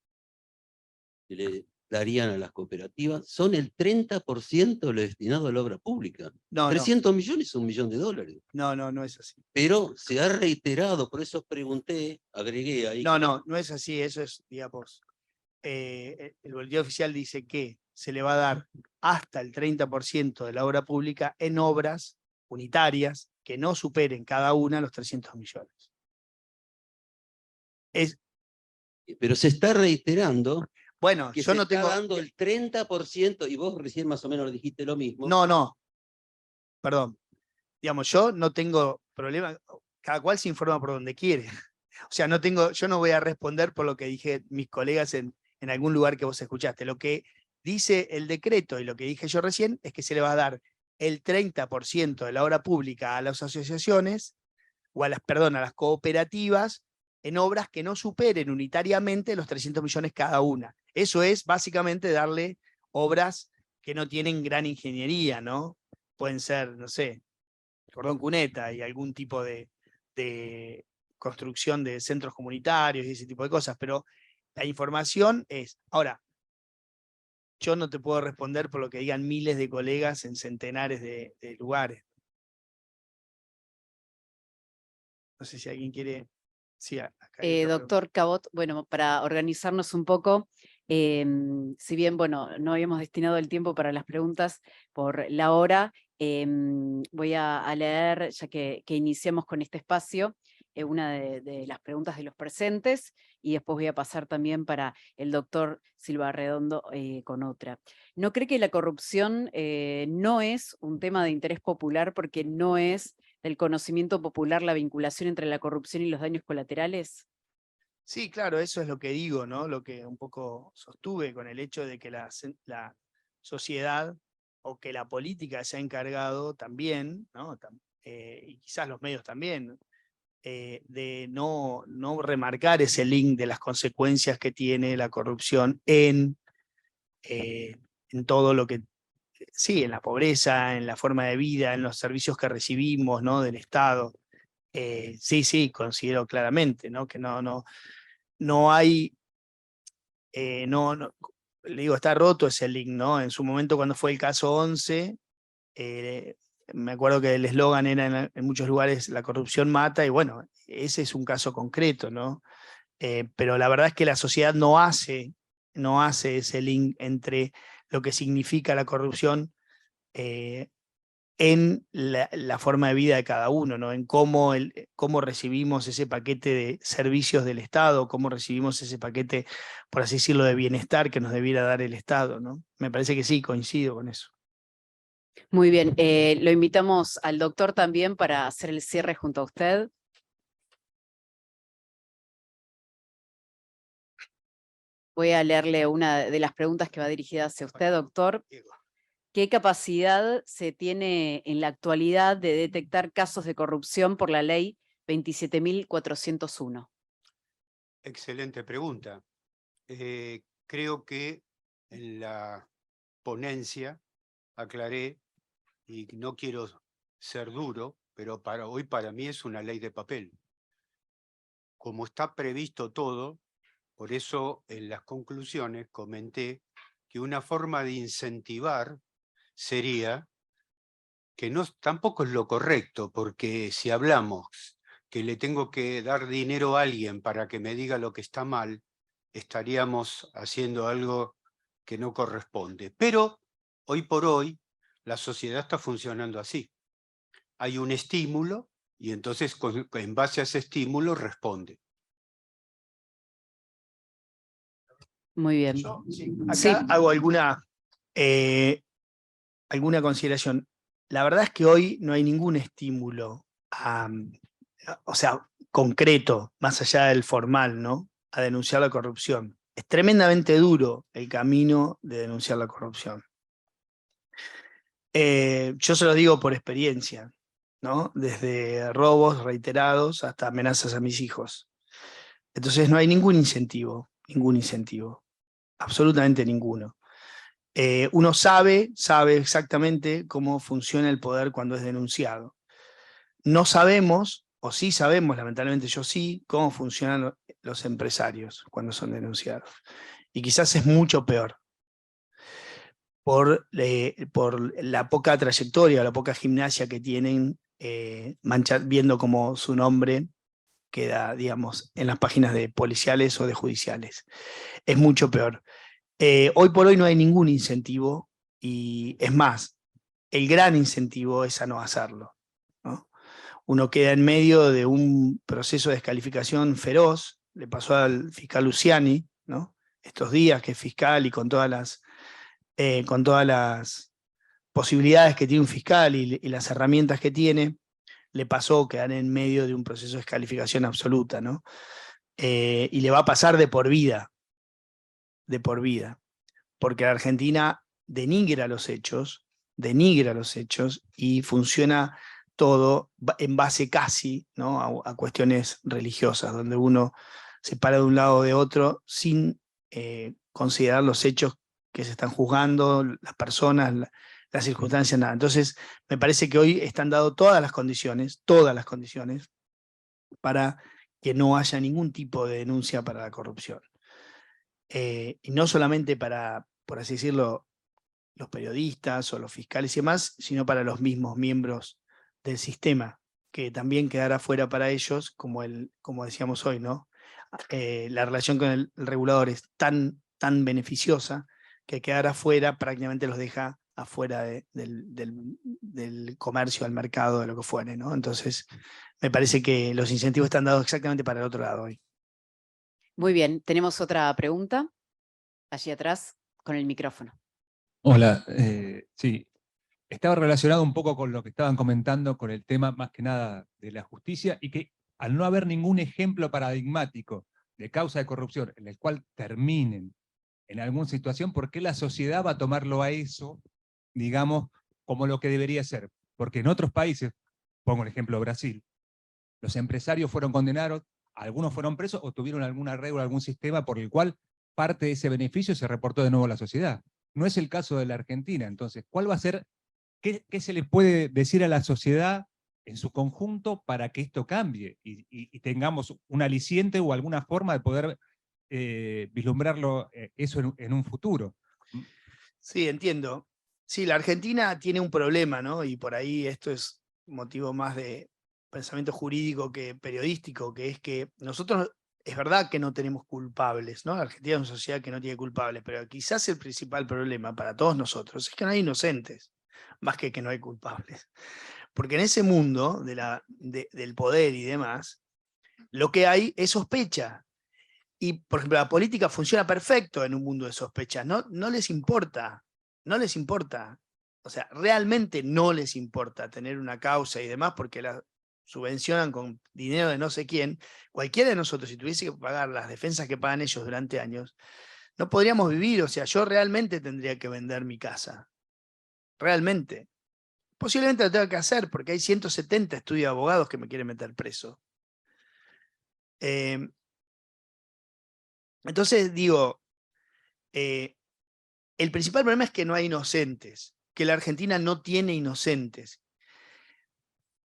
que le darían a las cooperativas son el 30% de lo destinado a la obra pública. No, 300 millones es $1 millón. no es así. Pero se ha reiterado, por eso pregunté, agregué ahí. No es así, eso es, digamos, el boletín oficial dice que se le va a dar hasta el 30% de la obra pública en obras unitarias que no superen cada una los 300 millones. Pero se está reiterando. Bueno, que yo se no está tengo... dando el 30%, y vos recién más o menos dijiste lo mismo. No, perdón. Digamos, yo no tengo problema, cada cual se informa por donde quiere. O sea, yo no voy a responder por lo que dije mis colegas en algún lugar que vos escuchaste. Lo que dice el decreto y lo que dije yo recién es que se le va a dar el 30% de la obra pública a las asociaciones, o a las cooperativas, en obras que no superen unitariamente los 300 millones cada una. Eso es básicamente darle obras que no tienen gran ingeniería, ¿no? Pueden ser, no sé, cordón cuneta y algún tipo de construcción de centros comunitarios y ese tipo de cosas, pero la información es... Ahora, yo no te puedo responder por lo que digan miles de colegas en centenares de lugares. No sé si alguien quiere... Sí, acá Doctor Cabot, bueno, para organizarnos un poco, Si bien, bueno, no habíamos destinado el tiempo para las preguntas por la hora, voy a leer, ya que iniciamos con este espacio, una de las preguntas de los presentes, y después voy a pasar también para el doctor Silva Redondo con otra. ¿No cree que la corrupción no es un tema de interés popular porque no es del conocimiento popular la vinculación entre la corrupción y los daños colaterales? Sí, claro, eso es lo que digo, ¿no? Lo que un poco sostuve con el hecho de que la sociedad o que la política se ha encargado también, ¿no? Y quizás los medios también, de no remarcar ese link de las consecuencias que tiene la corrupción en todo lo que, sí, en la pobreza, en la forma de vida, en los servicios que recibimos, ¿no? Del Estado. Sí, considero claramente, ¿no? Que no hay, le digo, está roto ese link, ¿no? En su momento cuando fue el caso 11, me acuerdo que el eslogan era en muchos lugares la corrupción mata, y bueno, ese es un caso concreto, ¿no? Pero la verdad es que la sociedad no hace ese link entre lo que significa la corrupción en la forma de vida de cada uno, ¿no? En cómo recibimos ese paquete de servicios del Estado, cómo recibimos ese paquete, por así decirlo, de bienestar que nos debiera dar el Estado, ¿no? Me parece que sí, coincido con eso. Muy bien, lo invitamos al doctor también para hacer el cierre junto a usted. Voy a leerle una de las preguntas que va dirigida hacia usted, doctor. ¿Qué capacidad se tiene en la actualidad de detectar casos de corrupción por la ley 27.401? Excelente pregunta. Creo que en la ponencia aclaré, y no quiero ser duro, pero hoy para mí es una ley de papel. Como está previsto todo, por eso en las conclusiones comenté que una forma de incentivar sería, que no, tampoco es lo correcto, porque si hablamos que le tengo que dar dinero a alguien para que me diga lo que está mal, estaríamos haciendo algo que no corresponde. Pero hoy por hoy la sociedad está funcionando así. Hay un estímulo y entonces en base a ese estímulo responde. Muy bien. Yo, sí, acá Sí. hago alguna consideración. La verdad es que hoy no hay ningún estímulo, o sea, concreto, más allá del formal, ¿no? A denunciar la corrupción. Es tremendamente duro el camino de denunciar la corrupción. Yo se lo digo por experiencia, ¿no? Desde robos reiterados hasta amenazas a mis hijos. Entonces no hay ningún incentivo, absolutamente ninguno. Uno sabe exactamente cómo funciona el poder cuando es denunciado. No sabemos, o sí sabemos, lamentablemente yo sí, cómo funcionan los empresarios cuando son denunciados. Y quizás es mucho peor por la poca trayectoria, la poca gimnasia que tienen, viendo cómo su nombre queda, digamos, en las páginas de policiales o de judiciales. Es mucho peor. Hoy por hoy no hay ningún incentivo, y es más, el gran incentivo es a no hacerlo, ¿no? Uno queda en medio de un proceso de descalificación feroz. Le pasó al fiscal Luciani, ¿no? Estos días, que es fiscal, y con todas las posibilidades que tiene un fiscal y las herramientas que tiene, le pasó quedar en medio de un proceso de descalificación absoluta, ¿no? Y le va a pasar de por vida, porque la Argentina denigra los hechos y funciona todo en base casi, ¿no? a cuestiones religiosas, donde uno se para de un lado o de otro sin considerar los hechos que se están juzgando, las personas, las circunstancias, nada. Entonces, me parece que hoy están dadas todas las condiciones para que no haya ningún tipo de denuncia para la corrupción. Y no solamente para, por así decirlo, los periodistas o los fiscales y demás, sino para los mismos miembros del sistema, que también quedará fuera para ellos, como decíamos hoy, ¿no? La relación con el regulador es tan tan beneficiosa que quedar afuera prácticamente los deja afuera del comercio, al mercado, de lo que fuere, ¿no? Entonces, me parece que los incentivos están dados exactamente para el otro lado hoy. Muy bien, tenemos otra pregunta allí atrás con el micrófono. Hola, sí. Estaba relacionado un poco con lo que estaban comentando, con el tema más que nada de la justicia, y que al no haber ningún ejemplo paradigmático de causa de corrupción en el cual terminen en alguna situación, ¿por qué la sociedad va a tomarlo a eso, digamos, como lo que debería ser? Porque en otros países, pongo el ejemplo de Brasil, los empresarios fueron condenados, algunos fueron presos o tuvieron algún arreglo, algún sistema por el cual parte de ese beneficio se reportó de nuevo a la sociedad. No es el caso de la Argentina. Entonces, ¿cuál va a ser, qué se le puede decir a la sociedad en su conjunto para que esto cambie y tengamos un aliciente o alguna forma de poder vislumbrarlo eso en un futuro? Sí, entiendo. Sí, la Argentina tiene un problema, ¿no? Y por ahí esto es motivo más de pensamiento jurídico que periodístico, que es que nosotros, es verdad que no tenemos culpables, ¿no? La Argentina es una sociedad que no tiene culpables, pero quizás el principal problema para todos nosotros es que no hay inocentes, más que no hay culpables. Porque en ese mundo del poder y demás, lo que hay es sospecha. Y, por ejemplo, la política funciona perfecto en un mundo de sospechas. No les importa, no les importa. O sea, realmente no les importa tener una causa y demás porque la subvencionan con dinero de no sé quién. Cualquiera de nosotros, si tuviese que pagar las defensas que pagan ellos durante años, no podríamos vivir. O sea, yo realmente tendría que vender mi casa. Realmente. Posiblemente lo tenga que hacer porque hay 170 estudios de abogados que me quieren meter preso. Entonces digo, el principal problema es que no hay inocentes, que la Argentina no tiene inocentes.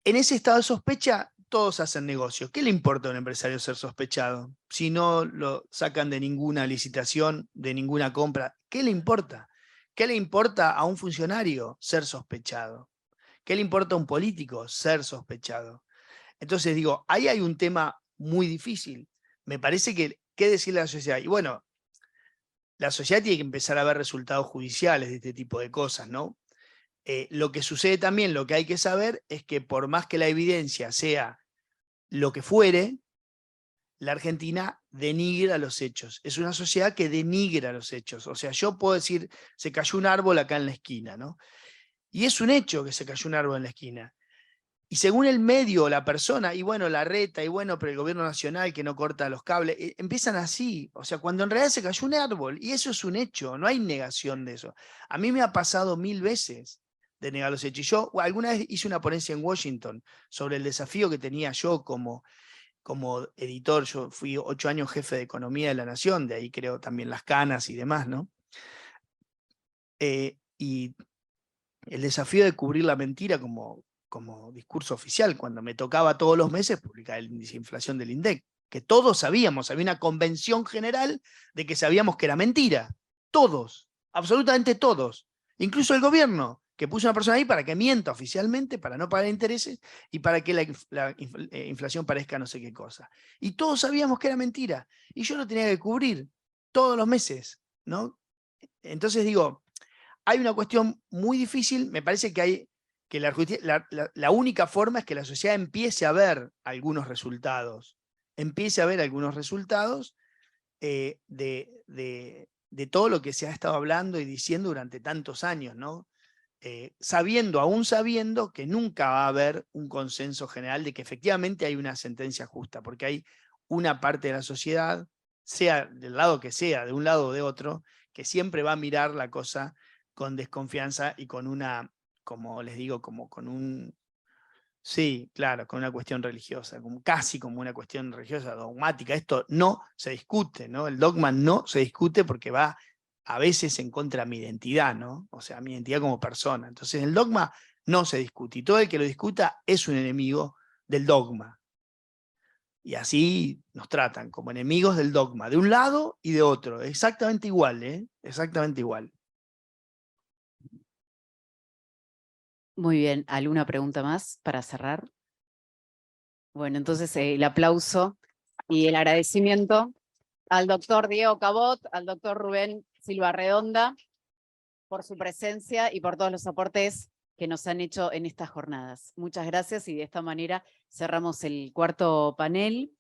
En ese estado de sospecha, todos hacen negocios. ¿Qué le importa a un empresario ser sospechado? Si no lo sacan de ninguna licitación, de ninguna compra, ¿qué le importa? ¿Qué le importa a un funcionario ser sospechado? ¿Qué le importa a un político ser sospechado? Entonces digo, ahí hay un tema muy difícil. Me parece que, ¿qué decirle a la sociedad? Y bueno, la sociedad tiene que empezar a ver resultados judiciales de este tipo de cosas, ¿no? Lo que sucede también, lo que hay que saber, es que por más que la evidencia sea lo que fuere, la Argentina denigra los hechos. Es una sociedad que denigra los hechos. O sea, yo puedo decir, se cayó un árbol acá en la esquina, ¿no? Y es un hecho que se cayó un árbol en la esquina. Y según el medio, la persona, y bueno, la reta, y bueno, pero el gobierno nacional que no corta los cables, empiezan así. O sea, cuando en realidad se cayó un árbol, y eso es un hecho, no hay negación de eso. A mí me ha pasado 1000 veces de negar los hechos. Y yo alguna vez hice una ponencia en Washington sobre el desafío que tenía yo como editor. Yo fui 8 años jefe de economía de la Nación, de ahí creo también las canas y demás, ¿no? Y el desafío de cubrir la mentira como discurso oficial, cuando me tocaba todos los meses publicar el índice de inflación del INDEC, que todos sabíamos, había una convención general de que sabíamos que era mentira. Todos, absolutamente todos. Incluso el gobierno, que puso una persona ahí para que mienta oficialmente, para no pagar intereses y para que la inflación parezca no sé qué cosa. Y todos sabíamos que era mentira. Y yo lo tenía que cubrir todos los meses, ¿no? Entonces digo, hay una cuestión muy difícil. Me parece que la única forma es que la sociedad empiece a ver algunos resultados. Empiece a ver algunos resultados de todo lo que se ha estado hablando y diciendo durante tantos años, ¿no? Aún sabiendo que nunca va a haber un consenso general de que efectivamente hay una sentencia justa, porque hay una parte de la sociedad, sea del lado que sea, de un lado o de otro, que siempre va a mirar la cosa con desconfianza y con una, como les digo, como con un, sí, claro, con una cuestión religiosa, casi como una cuestión religiosa, dogmática. Esto no se discute, ¿no? El dogma no se discute porque va a veces en contra de mi identidad, ¿no? O sea, mi identidad como persona. Entonces el dogma no se discute, y todo el que lo discuta es un enemigo del dogma. Y así nos tratan, como enemigos del dogma, de un lado y de otro, exactamente igual, ¿eh? Exactamente igual. Muy bien, ¿alguna pregunta más para cerrar? Bueno, entonces el aplauso y el agradecimiento al doctor Diego Cabot, al doctor Rubén Silva Redonda, por su presencia y por todos los aportes que nos han hecho en estas jornadas. Muchas gracias y de esta manera cerramos el cuarto panel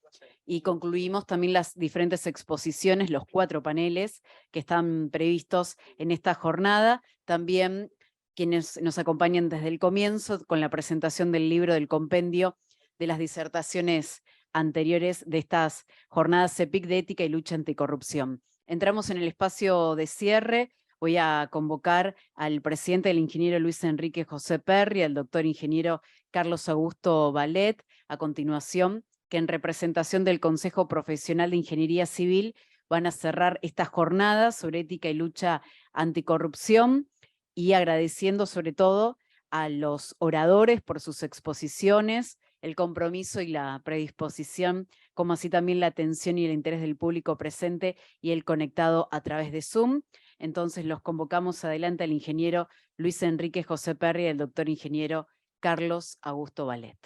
y concluimos también las diferentes exposiciones, los 4 paneles que están previstos en esta jornada. También quienes nos acompañan desde el comienzo con la presentación del libro del compendio de las disertaciones anteriores de estas jornadas CEPIC de ética y lucha anticorrupción. Entramos en el espacio de cierre. Voy a convocar al presidente del ingeniero Luis Enrique José Perry, al doctor ingeniero Carlos Augusto Ballet, a continuación, que en representación del Consejo Profesional de Ingeniería Civil van a cerrar esta jornada sobre ética y lucha anticorrupción, y agradeciendo sobre todo a los oradores por sus exposiciones, el compromiso y la predisposición, como así también la atención y el interés del público presente y el conectado a través de Zoom. Entonces los convocamos adelante al ingeniero Luis Enrique José Perry y al doctor ingeniero Carlos Augusto Ballet.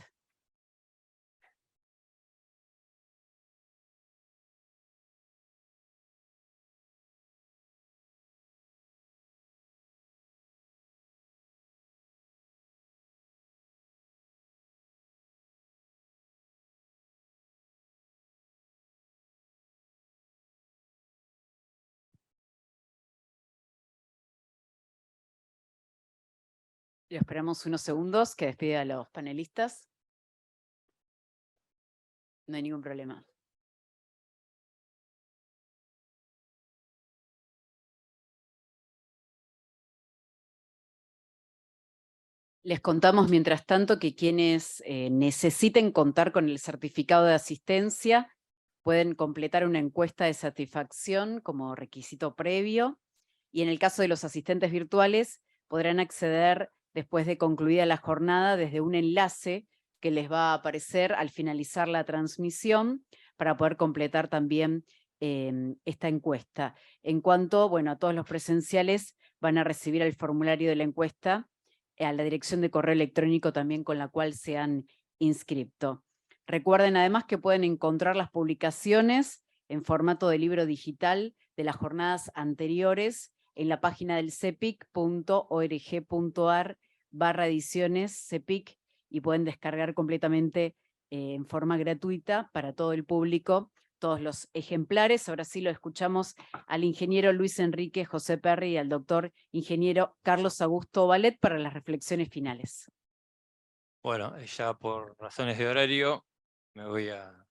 Y esperamos unos segundos que despida a los panelistas. No hay ningún problema. Les contamos, mientras tanto, que quienes necesiten contar con el certificado de asistencia pueden completar una encuesta de satisfacción como requisito previo, y en el caso de los asistentes virtuales podrán acceder después de concluida la jornada desde un enlace que les va a aparecer al finalizar la transmisión para poder completar también esta encuesta. En cuanto, bueno, a todos los presenciales van a recibir el formulario de la encuesta a la dirección de correo electrónico también con la cual se han inscrito. Recuerden además que pueden encontrar las publicaciones en formato de libro digital de las jornadas anteriores en la página del cepic.org.ar/ediciones CEPIC, y pueden descargar completamente en forma gratuita para todo el público todos los ejemplares. Ahora sí lo escuchamos al ingeniero Luis Enrique José Perry y al doctor ingeniero Carlos Augusto Ballet para las reflexiones finales. Bueno, ya por razones de horario lo voy a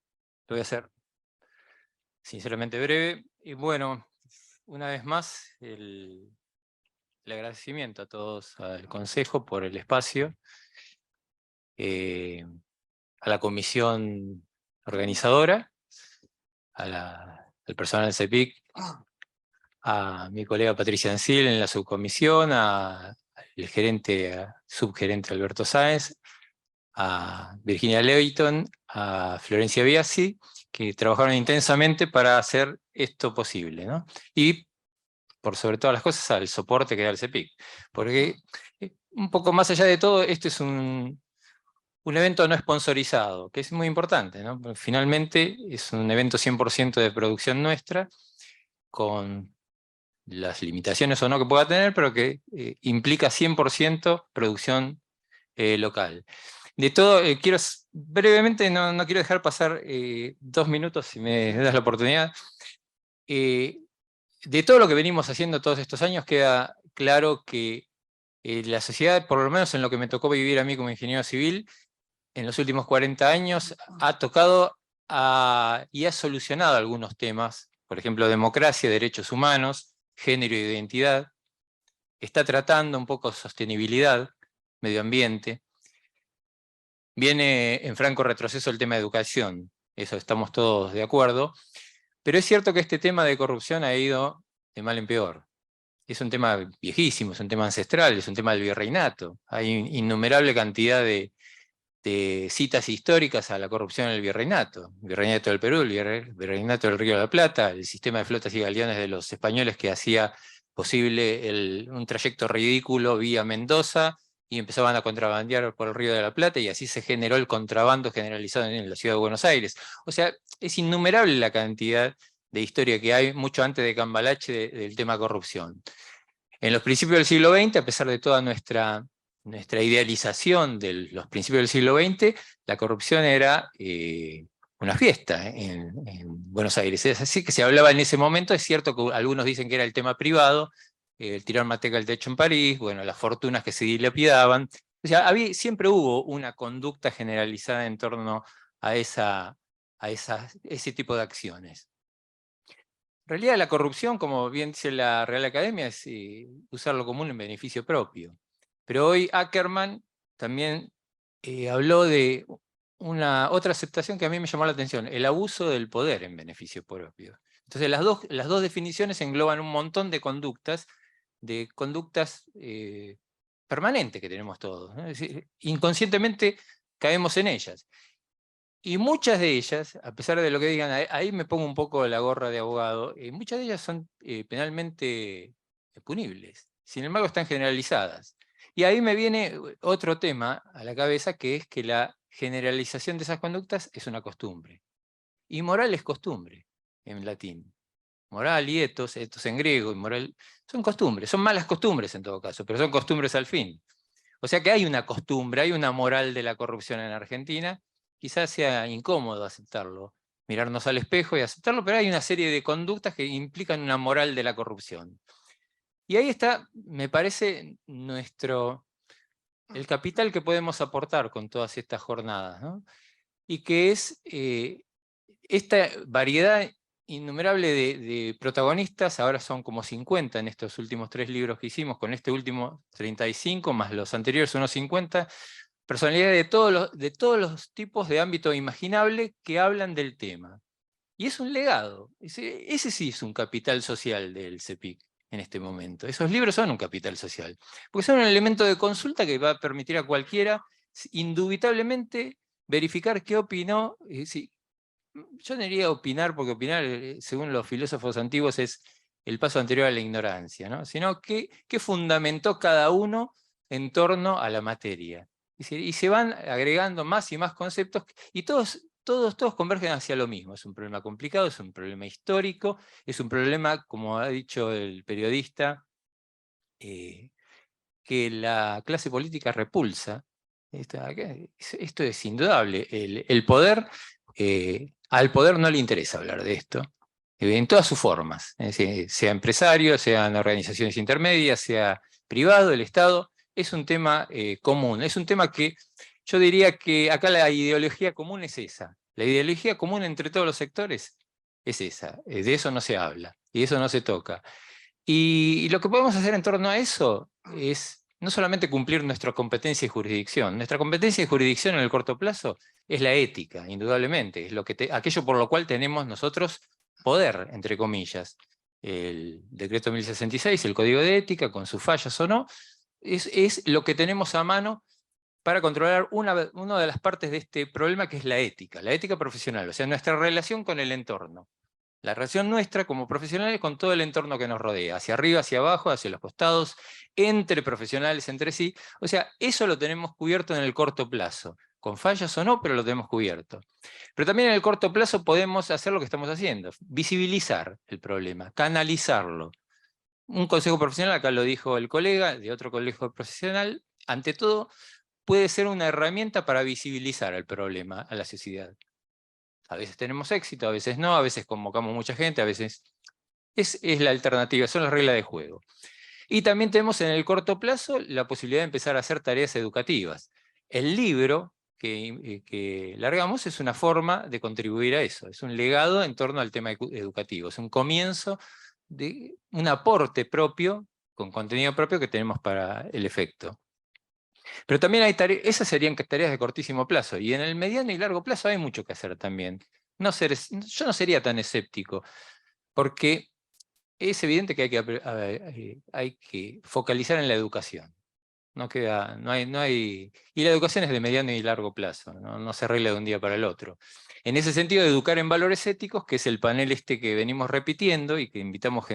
hacer sinceramente breve. Y bueno, una vez más, el agradecimiento a todos, al Consejo por el espacio, a la comisión organizadora, al personal del CEPIC, a mi colega Patricia Ancil en la subcomisión, al subgerente Alberto Sáenz, a Virginia Leyton, a Florencia Biasi, que trabajaron intensamente para hacer esto posible, ¿no? Y, por sobre todas las cosas, al soporte que da el CEPIC. Porque, un poco más allá de todo, este es un evento no sponsorizado, que es muy importante, ¿no? Porque finalmente es un evento 100% de producción nuestra, con las limitaciones o no que pueda tener, pero que implica 100% producción local. De todo, quiero brevemente, no quiero dejar pasar 2 minutos, si me das la oportunidad. De todo lo que venimos haciendo todos estos años, queda claro que la sociedad, por lo menos en lo que me tocó vivir a mí como ingeniero civil, en los últimos 40 años ha tocado y ha solucionado algunos temas, por ejemplo, democracia, derechos humanos, género e identidad. Está tratando un poco sostenibilidad, medio ambiente. Viene en franco retroceso el tema de educación, eso estamos todos de acuerdo, pero es cierto que este tema de corrupción ha ido de mal en peor. Es un tema viejísimo, es un tema ancestral, es un tema del virreinato. Hay innumerable cantidad de citas históricas a la corrupción en el virreinato. El virreinato del Perú, el virreinato del Río de la Plata, el sistema de flotas y galeones de los españoles que hacía posible un trayecto ridículo vía Mendoza, y empezaban a contrabandear por el Río de la Plata, y así se generó el contrabando generalizado en la ciudad de Buenos Aires. O sea, es innumerable la cantidad de historia que hay, mucho antes de Cambalache, del tema corrupción. En los principios del siglo XX, a pesar de toda nuestra idealización de los principios del siglo XX, la corrupción era una fiesta en Buenos Aires. Es así que se hablaba en ese momento, es cierto que algunos dicen que era el tema privado, el tirar manteca al techo en París, bueno, las fortunas que se dilapidaban. O sea, siempre hubo una conducta generalizada en torno a ese tipo de acciones. En realidad la corrupción, como bien dice la Real Academia, es usar lo común en beneficio propio. Pero hoy Ackerman también habló de otra aceptación que a mí me llamó la atención, el abuso del poder en beneficio propio. Entonces las dos definiciones engloban un montón de conductas permanentes que tenemos todos, ¿no? Es decir, inconscientemente caemos en ellas. Y muchas de ellas, a pesar de lo que digan, ahí me pongo un poco la gorra de abogado, muchas de ellas son penalmente punibles, sin embargo están generalizadas. Y ahí me viene otro tema a la cabeza, que es que la generalización de esas conductas es una costumbre. Y moral es costumbre, en latín. Moral y etos en griego, y moral, son costumbres, son malas costumbres en todo caso, pero son costumbres al fin. O sea que hay una costumbre, hay una moral de la corrupción en Argentina. Quizás sea incómodo aceptarlo, mirarnos al espejo y aceptarlo, pero hay una serie de conductas que implican una moral de la corrupción. Y ahí está, me parece, el capital que podemos aportar con todas estas jornadas, ¿no? Y que es esta variedad innumerable de protagonistas, ahora son como 50 en estos últimos 3 libros que hicimos, con este último 35, más los anteriores unos 50, personalidades de todos los tipos de ámbito imaginable que hablan del tema. Y es un legado, ese sí es un capital social del CEPIC en este momento. Esos libros son un capital social, porque son un elemento de consulta que va a permitir a cualquiera, indubitablemente, verificar qué opinó. Yo no diría opinar, porque opinar, según los filósofos antiguos, es el paso anterior a la ignorancia, ¿no? Sino qué fundamentó cada uno en torno a la materia. Y se van agregando más y más conceptos, y todos convergen hacia lo mismo. Es un problema complicado, es un problema histórico, es un problema, como ha dicho el periodista, que la clase política repulsa. Esto es indudable. El poder, al poder no le interesa hablar de esto, en todas sus formas, sea empresario, sean organizaciones intermedias, sea privado, el Estado. Es un tema común, es un tema que yo diría que acá la ideología común es esa. La ideología común entre todos los sectores es esa. De eso no se habla y de eso no se toca. Y lo que podemos hacer en torno a eso es no solamente cumplir nuestra competencia y jurisdicción. Nuestra competencia y jurisdicción en el corto plazo es la ética, indudablemente. Es aquello por lo cual tenemos nosotros poder, entre comillas. El decreto 1066, el código de ética, con sus fallas o no, es lo que tenemos a mano para controlar una de las partes de este problema, que es la ética profesional, o sea, nuestra relación con el entorno. La relación nuestra como profesionales con todo el entorno que nos rodea, hacia arriba, hacia abajo, hacia los costados, entre profesionales, entre sí. O sea, eso lo tenemos cubierto en el corto plazo, con fallas o no, pero lo tenemos cubierto. Pero también en el corto plazo podemos hacer lo que estamos haciendo, visibilizar el problema, canalizarlo. Un consejo profesional, acá lo dijo el colega de otro colegio profesional, ante todo puede ser una herramienta para visibilizar el problema a la sociedad. A veces tenemos éxito, a veces no, a veces convocamos mucha gente, a veces es la alternativa, son las reglas de juego. Y también tenemos en el corto plazo la posibilidad de empezar a hacer tareas educativas. El libro que largamos es una forma de contribuir a eso, es un legado en torno al tema educativo, es un comienzo de un aporte propio, con contenido propio que tenemos para el efecto. Pero también hay tareas, esas serían tareas de cortísimo plazo, y en el mediano y largo plazo hay mucho que hacer también. Yo no sería tan escéptico, porque es evidente que hay que focalizar en la educación. Y la educación es de mediano y largo plazo, no se arregla de un día para el otro. En ese sentido, educar en valores éticos, que es el panel que venimos repitiendo y que invitamos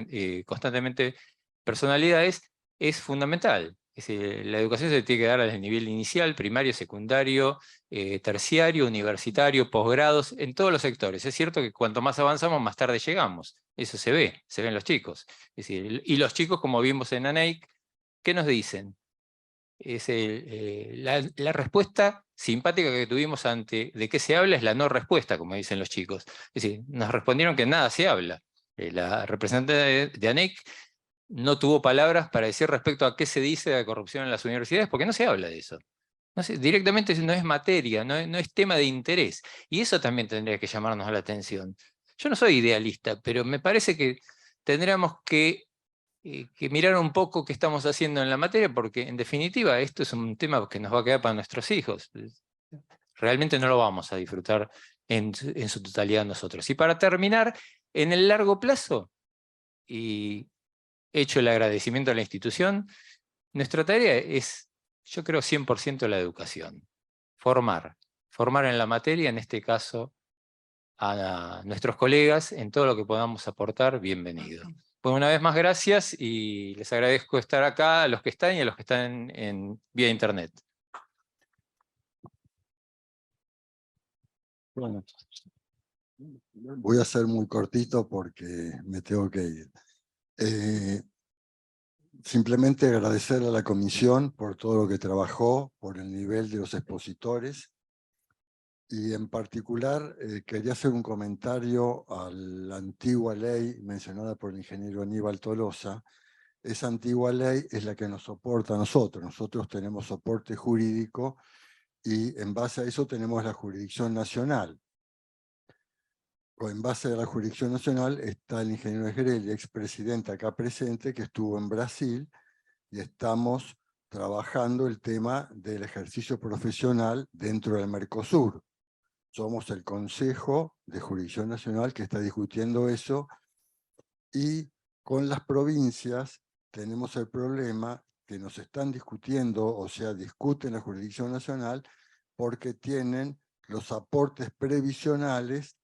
constantemente personalidades, es fundamental. Es decir, la educación se tiene que dar desde el nivel inicial, primario, secundario, terciario, universitario, posgrados, en todos los sectores. Es cierto que cuanto más avanzamos, más tarde llegamos. Eso se ve en los chicos. Es decir, y los chicos, como vimos en ANEIC, ¿qué nos dicen? Es la respuesta simpática que tuvimos ante de qué se habla es la no respuesta, como dicen los chicos. Es decir, nos respondieron que nada se habla. La representante de ANEIC no tuvo palabras para decir respecto a qué se dice de la corrupción en las universidades, porque no se habla de eso. No sé, directamente no es materia, no es tema de interés. Y eso también tendría que llamarnos la atención. Yo no soy idealista, pero me parece que tendríamos que mirar un poco qué estamos haciendo en la materia, porque en definitiva esto es un tema que nos va a quedar para nuestros hijos. Realmente no lo vamos a disfrutar en su totalidad nosotros. Y para terminar, en el largo plazo, y hecho el agradecimiento a la institución, nuestra tarea es, yo creo, 100% la educación. Formar en la materia, en este caso, a nuestros colegas, en todo lo que podamos aportar, bienvenido. Pues una vez más, gracias, y les agradezco estar acá, a los que están y a los que están vía internet. Bueno, voy a ser muy cortito porque me tengo que ir. Simplemente agradecer a la comisión por todo lo que trabajó, por el nivel de los expositores, y en particular quería hacer un comentario a la antigua ley mencionada por el ingeniero Aníbal Tolosa. Esa antigua ley es la que nos soporta a nosotros. Nosotros tenemos soporte jurídico y en base a eso tenemos la jurisdicción nacional. En base a la jurisdicción nacional está el ingeniero Esgrelli, expresidente acá presente, que estuvo en Brasil, y estamos trabajando el tema del ejercicio profesional dentro del Mercosur. Somos el Consejo de Jurisdicción Nacional que está discutiendo eso, y con las provincias tenemos el problema que nos están discutiendo, o sea, discuten la jurisdicción nacional porque tienen los aportes previsionales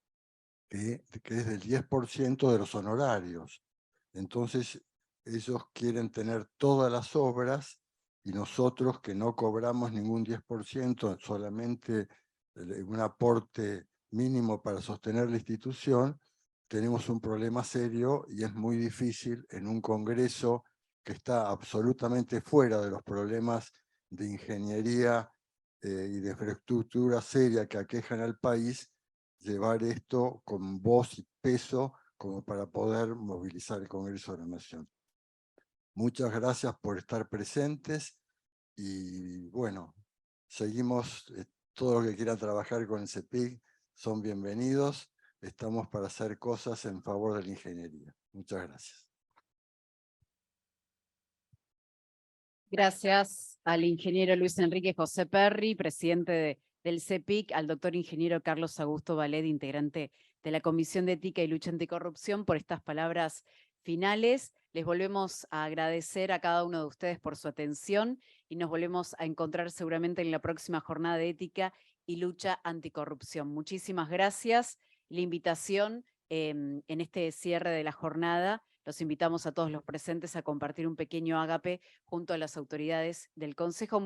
que es del 10% de los honorarios. Entonces, ellos quieren tener todas las obras y nosotros, que no cobramos ningún 10%, solamente un aporte mínimo para sostener la institución, tenemos un problema serio y es muy difícil en un Congreso que está absolutamente fuera de los problemas de ingeniería y de infraestructura seria que aquejan al país, llevar esto con voz y peso como para poder movilizar el Congreso de la Nación. Muchas gracias por estar presentes y bueno, seguimos, todos los que quieran trabajar con el CEPIC son bienvenidos, estamos para hacer cosas en favor de la ingeniería. Muchas gracias. Gracias al ingeniero Luis Enrique José Perry, presidente del CEPIC, al doctor ingeniero Carlos Augusto Valet, integrante de la Comisión de Ética y Lucha Anticorrupción, por estas palabras finales. Les volvemos a agradecer a cada uno de ustedes por su atención y nos volvemos a encontrar seguramente en la próxima jornada de Ética y Lucha Anticorrupción. Muchísimas gracias. La invitación en este cierre de la jornada, los invitamos a todos los presentes a compartir un pequeño ágape junto a las autoridades del Consejo.